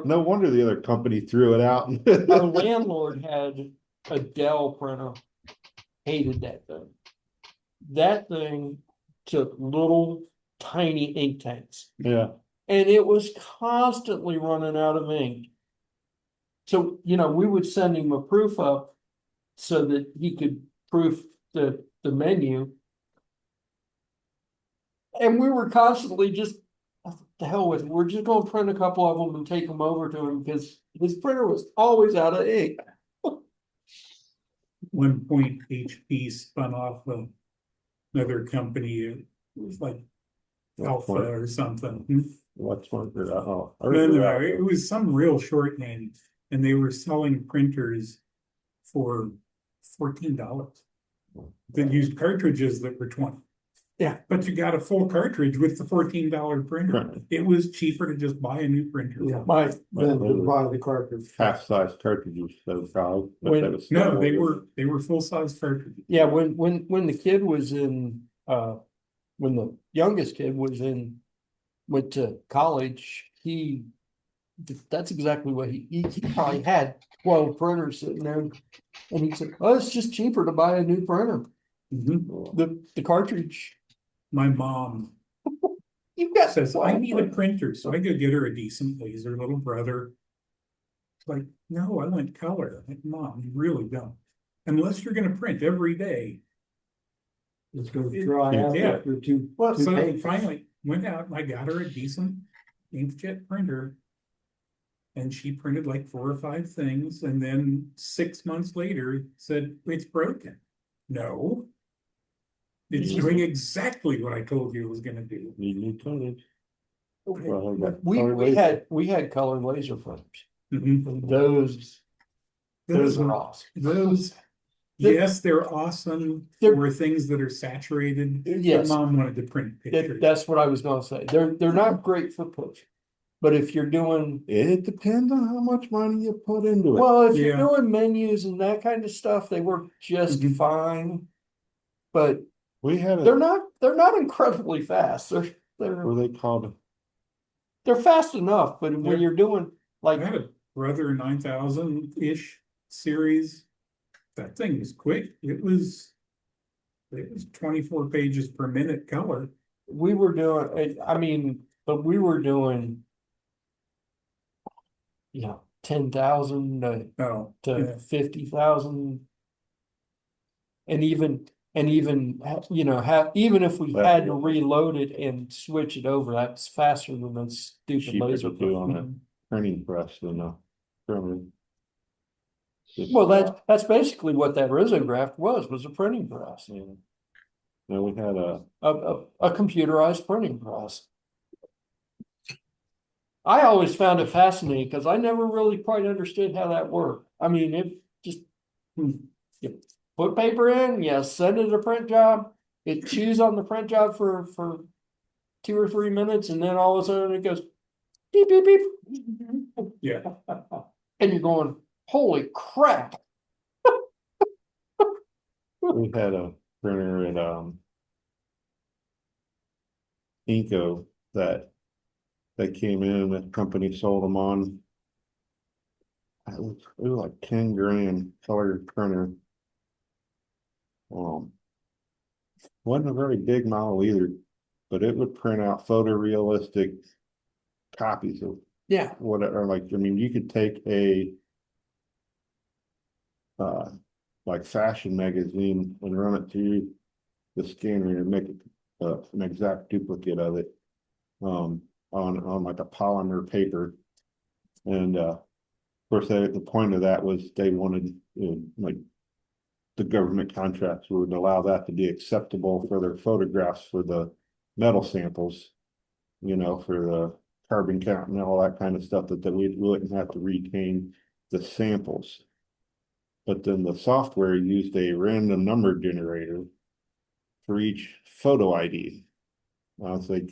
No wonder the other company threw it out. our landlord had a Dell printer. Hated that thing. That thing took little tiny ink tanks. Yeah. And it was constantly running out of ink. So, we would send him a proof up so that he could proof the menu. And we were constantly just, what the hell with it? We're just gonna print a couple of them and take them over to him because his printer was always out of ink. One point HP spun off of another company. It was like Alpha or something. What's one for that? Oh, No, it was some real short name. and they were selling printers for $14 that used cartridges that were 20. Yeah. But you got a full cartridge with the $14 printer. Right. It was cheaper to just buy a new printer. Yeah. My, Then to buy the cartridge. half-size cartridges, so probably. but When- that was No, still- they were full-size cartridges. yeah, when the kid was in, when the youngest kid went to college, that's exactly what he probably had 12 printers sitting there. And he said, oh, it's just cheaper to buy a new printer. Mhm. The cartridge, My mom you've got. says, I need a printer, so I go get her a decent laser, little brother. It's like, no, I want color. I'm like, Mom, you really don't. Unless you're gonna print every day. It's gonna dry out Yeah. after two So pages. finally, went out and I got her a decent inkjet printer. And she printed like 4 or 5 things, and then 6 months later said, it's broken. No. It's doing exactly what I told you it was gonna do. Need new tonnage. Well, I got We color we laser. had we had color laser printers. Mhm. And those are awesome. Those, The- yes, they're awesome They're- for things that are saturated. Yes. But Mom wanted to print pictures. That's what I was gonna say. They're not great for push. But if you're doing, It depends on how much money you put into it. well, if you're Yeah. doing menus and that kind of stuff, they work just Mhm. fine. But We had they're a, not incredibly fast. what were they called? They're fast enough, but Yeah. when you're doing I like, had a Brother 9000-ish series. That thing was quick. It was 24 pages per minute color. we were doing, I mean, but we were doing. 10,000 Oh, to yeah. 50,000. And even, even if we Well, had to reload it and switch it over, that's faster than the stupid Cheaper laser. to do on a print. printing press than a printer. Well, that's basically what that risograph was a printing press, Yeah. No, we had a computerized printing press. I always found it fascinating because I never really quite understood how that worked. I mean, it just, you put paper in, you send it a print job, it chews on the print job for 2 or 3 minutes, and then all of a sudden it goes beep, beep, beep. Yeah. And you're going, holy crap. we had a printer at Inco that they came in, the company sold them on. It was like 10 grand color printer. Wasn't a very big model either, but it would print out photorealistic copies of Yeah, whatever. Like, I mean, you could take a like fashion magazine and run it through the scanner and make it an exact duplicate of it. On like a polymer paper. And of course, the point of that was they wanted, like, the government contracts would allow that to be acceptable for their photographs for the metal samples, for the carbon count and all that kind of stuff, that we wouldn't have to retain the samples. But then the software used a random number generator for each photo ID. I was like,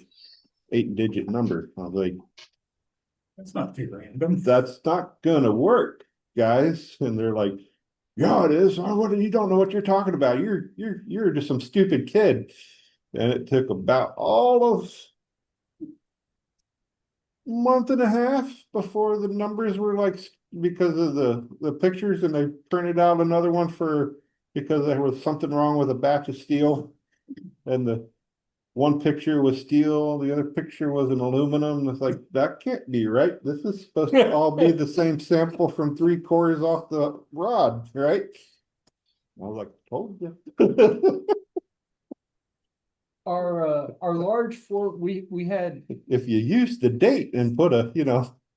8-digit number. I was like, That's not too random. that's not gonna work, guys. And they're like, yeah, it is. Oh, you don't know what you're talking about. You're just some stupid kid. And it took about all of month and a half before the numbers were like, because of the pictures, and they printed out another one because there was something wrong with a batch of steel, and the one picture was steel, the other picture was an aluminum. It's like, that can't be right. This is supposed to all be the same sample from 3 cores off the rod, right? I was like, told you. our large we had, If you used the date and put a,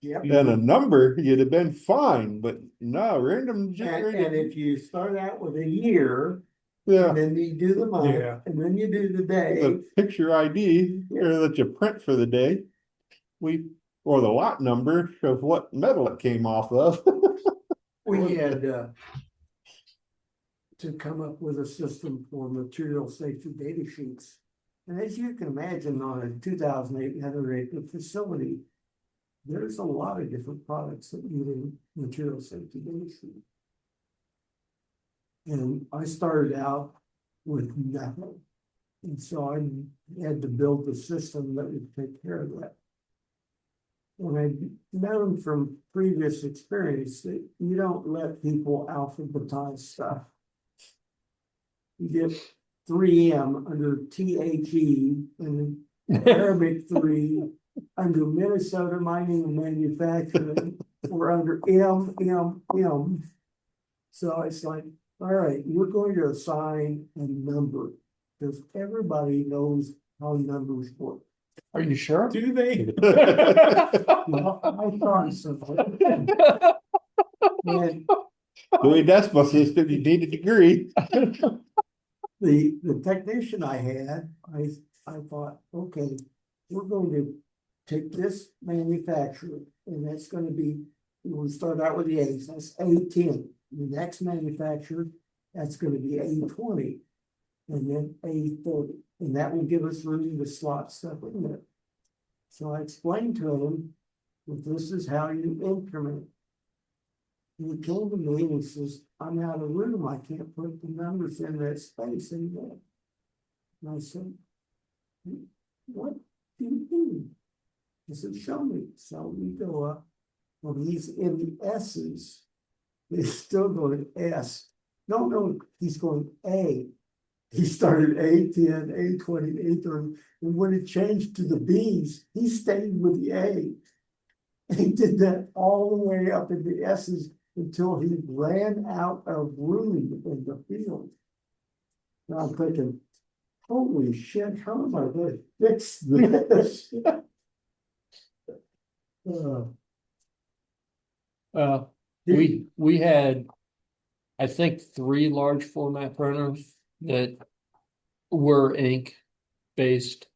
Yep. and a number, you'd have been fine, but no, random And generated. if you start out with a year, Yeah, and then you do the month, Yeah. and then you do the day. the picture ID or that you print for the day. we or the lot number of what metal it came off of. We had, to come up with a system for material safety data sheets. And as you can imagine, on a 2,800 acre facility, there's a lot of different products that need a material safety data sheet. And I started out with nothing. And so I had to build the system that would take care of that. And I've known from previous experience that you don't let people alphabetize stuff. You get 3M under THE and Arabic 3 under Minnesota Mining and Manufacturing or under M. So it's like, all right, we're going to assign a number because everybody knows how numbers work. Are you sure? Do they? Well, I thought so. And Dewey Decimal System, you need a degree. the technician I had, I thought, okay, we're going to take this manufacturer and that's going to be, we'll start out with the A's, that's A10. The next manufacturer, that's going to be A20 and then A30. And that will give us room to slot stuff in there. So I explained to him that this is how you increment. And he came to me and he says, I'm out of room. I can't put the numbers in that space anymore. And I said, what do you do? He said, show me. So we go up. Well, he's in the S's. He's still going S. No, he's going A. He started A10, A20, A30. And when it changed to the B's, he stayed with the A. He did that all the way up in the S's until he ran out of room in the field. Now I'm thinking, holy shit, how am I going to fix this? We had, I think, 3 large format printers that were ink based,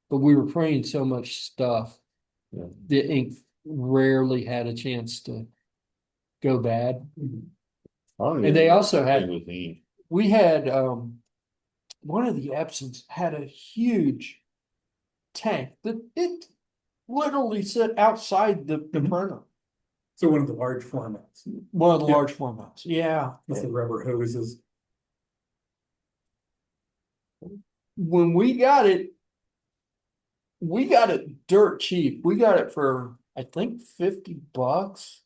but we were printing so much stuff. Yeah. The ink rarely had a chance to go bad. And they also had, we had, one of the Epsons had a huge tank that it literally sit outside the printer. So one of the large formats One of the Yeah. large formats, yeah. with the rubber hoses. When we got it dirt cheap. We got it for, I think, $50.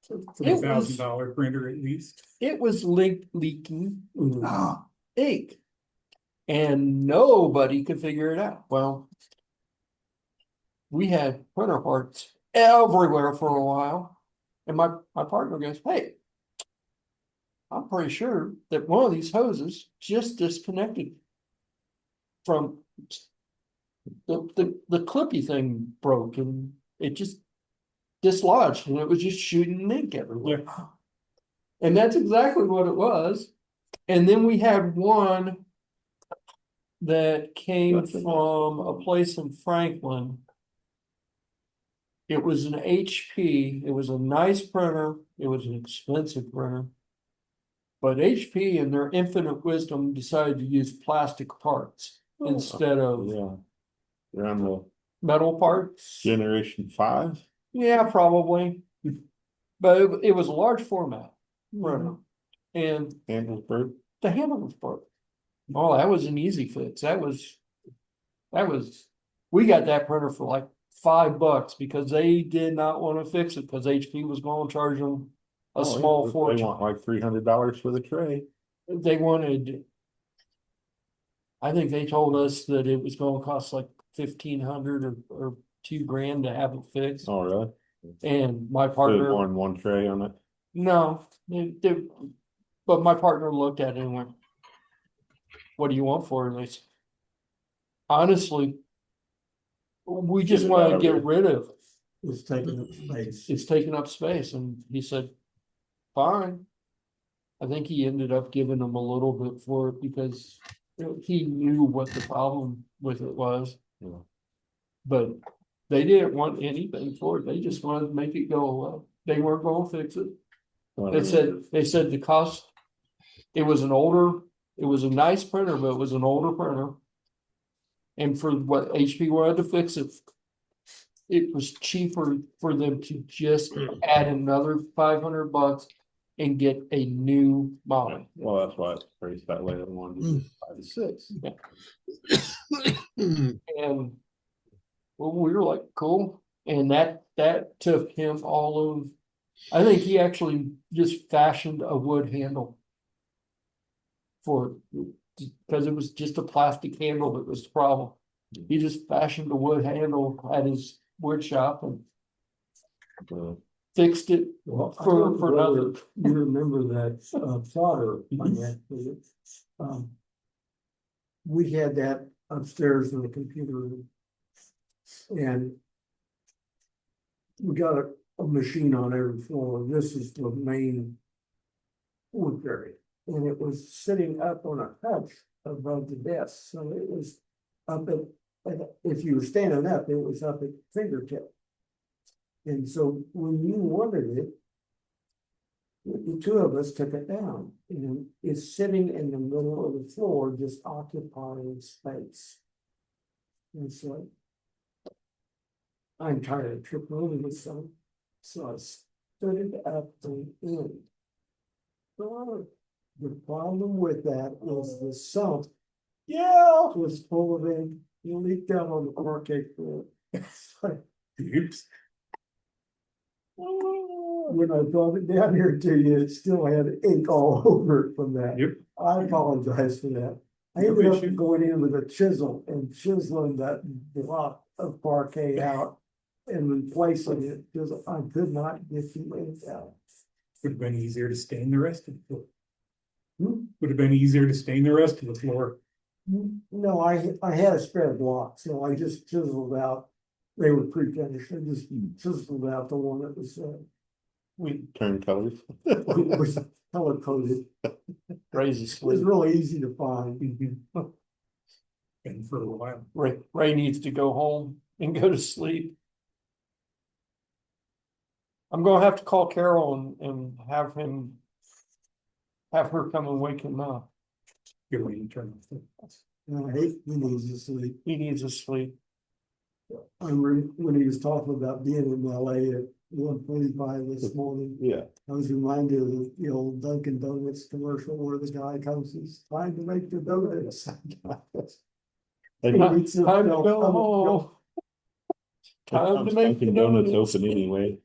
So it's It a was- $1,000 printer at least. It was leaking ink. And nobody could figure it out. Well, we had printer parts everywhere for a while. And my partner goes, hey, I'm pretty sure that one of these hoses just disconnected from the clippy thing broke and it just dislodged and it was just shooting ink everywhere. And that's exactly what it was. And then we had one that came from a place in Franklin. It was an HP. It was a nice printer. It was an expensive printer. But HP, in their infinite wisdom, decided to use plastic parts instead of Yeah. They're on the metal parts. generation 5. Yeah, probably. But it was a large format printer. And Handlesburg. the handle was broke. Oh, that was an easy fix. That was, we got that printer for like $5 because they did not want to fix it because HP was going to charge them a small They fortune. want like $300 for the tray. They wanted, I think they told us that it was going to cost like 1,500 or $2,000 to have it fixed. Oh, really? And my There's partner, more than one tray on it. no, but my partner looked at it and went, what do you want for it? And I said, honestly, we just Get it want out to of get here. rid of it. It's taking up space. It's taking up space. And he said, fine. I think he ended up giving them a little bit for it because he knew what the problem with it was. Yeah. But They didn't want anything for it. They just wanted to make it go away. They weren't gonna fix it. They said the cost, it was a nice printer, but it was an older printer. And for what HP wanted to fix it, it was cheaper for them to just add another $500 and get a new model. Well, that's why it's priced that way. They wanted to do 5 to 6. And well, we were like, cool. And that took him all of, I think he actually just fashioned a wood handle for, because it was just a plastic handle that was the problem. He just fashioned a wood handle at his wood shop and fixed it Well, I for don't know another. whether You remember that plotter? We had that upstairs in the computer room. And we got a machine on every floor. This is the main work area. And it was sitting up on a hutch above the desk, so it was up if you were standing up, it was up at fingertip. And so when you wanted it, the two of us took it down, and it's sitting in the middle of the floor, just occupying space. And so I'm tired of tripping over this son, so I stood it up and in. The problem with that was the sump, was full of ink. You leaked out on the parquet floor. Oops. When I brought it down here to you, it still had ink all over it from that. Yep. I apologize for that. I No ended up issue. going in with a chisel and chiseling that block of parquet out and replacing it because I could not get the ink out. Would have been easier to stain the rest of the floor. Hmm? Would have been easier to stain the rest of the floor. No, I had a spare block, so I just chiseled out. They were pre-finished. I just chiseled out the one that was We turn colors. was color coded. Crazy It was sleep. really easy to find. And for a while. Ray needs to go home and go to sleep. I'm gonna have to call Carol and have her come and wake him up. You're waiting to turn off the. I hate when he was asleep. He needs to sleep. When he was talking about being in LA at 1:45 this morning, Yeah. I was reminded of the old Dunkin' Donuts commercial where the guy comes, it's time to make the donuts. And He eats Time to himself go up. home. Time to make the Dunkin' Donuts donuts. open anyway.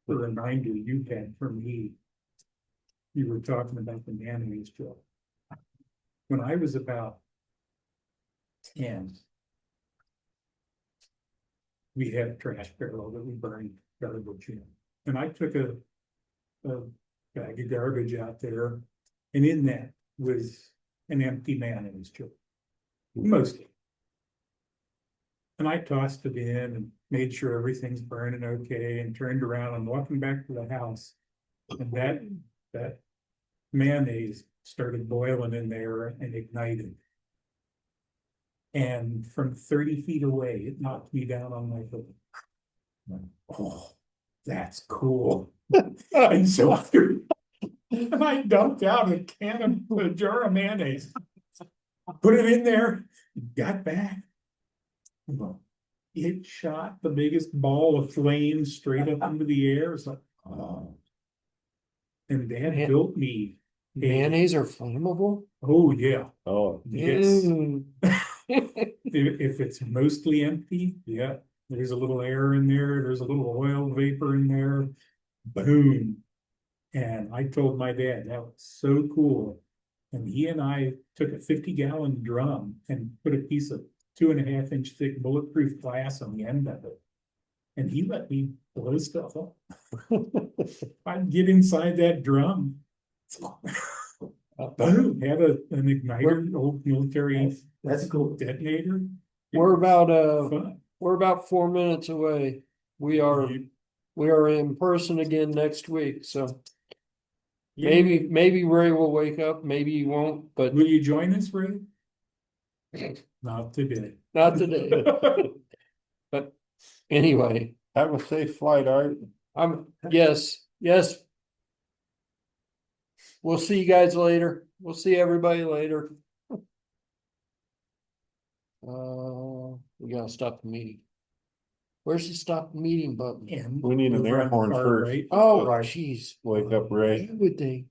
The reminder you had for me. You were talking about the mayonnaise joke. When I was about 10. We had a trash barrel that we burned garbage in. And I took a bag of garbage out there, and in that was an empty mayonnaise jar. Mostly. And I tossed it in and made sure everything's burning okay and turned around and walking back to the house. And that mayonnaise started boiling in there and ignited. And from 30 feet away, it knocked me down on my foot. Oh, that's cool. And so I dumped out a jar of mayonnaise. Put it in there, got back. Well, it shot the biggest ball of flame straight up into the air. It's like, oh. And Dad Man- built me. Mayonnaise are flammable? Oh, yeah. Oh, Yes. Mm. If it's mostly empty, yeah, there's a little air in there, there's a little oil vapor in there, boom. And I told my dad, that was so cool. And he and I took a 50-gallon drum and put a piece of 2.5-inch thick bulletproof glass on the end of it. And he let me blow stuff up. I'd get inside that drum. Boom, had an igniter, old military That's cool. detonator. It We're was about fun. we're about 4 minutes away. We are in person again next week, so maybe Ray will wake up, maybe he won't, but Will you join us, Ray? Not today. not today. Anyway, Have a safe flight, Art. yes. We'll see you guys later. We'll see everybody later. We gotta stop the meeting. Where's the stop the meeting button? And We need an over air on the horn far first. right. Oh, jeez. Wake up, Ray. Why would they?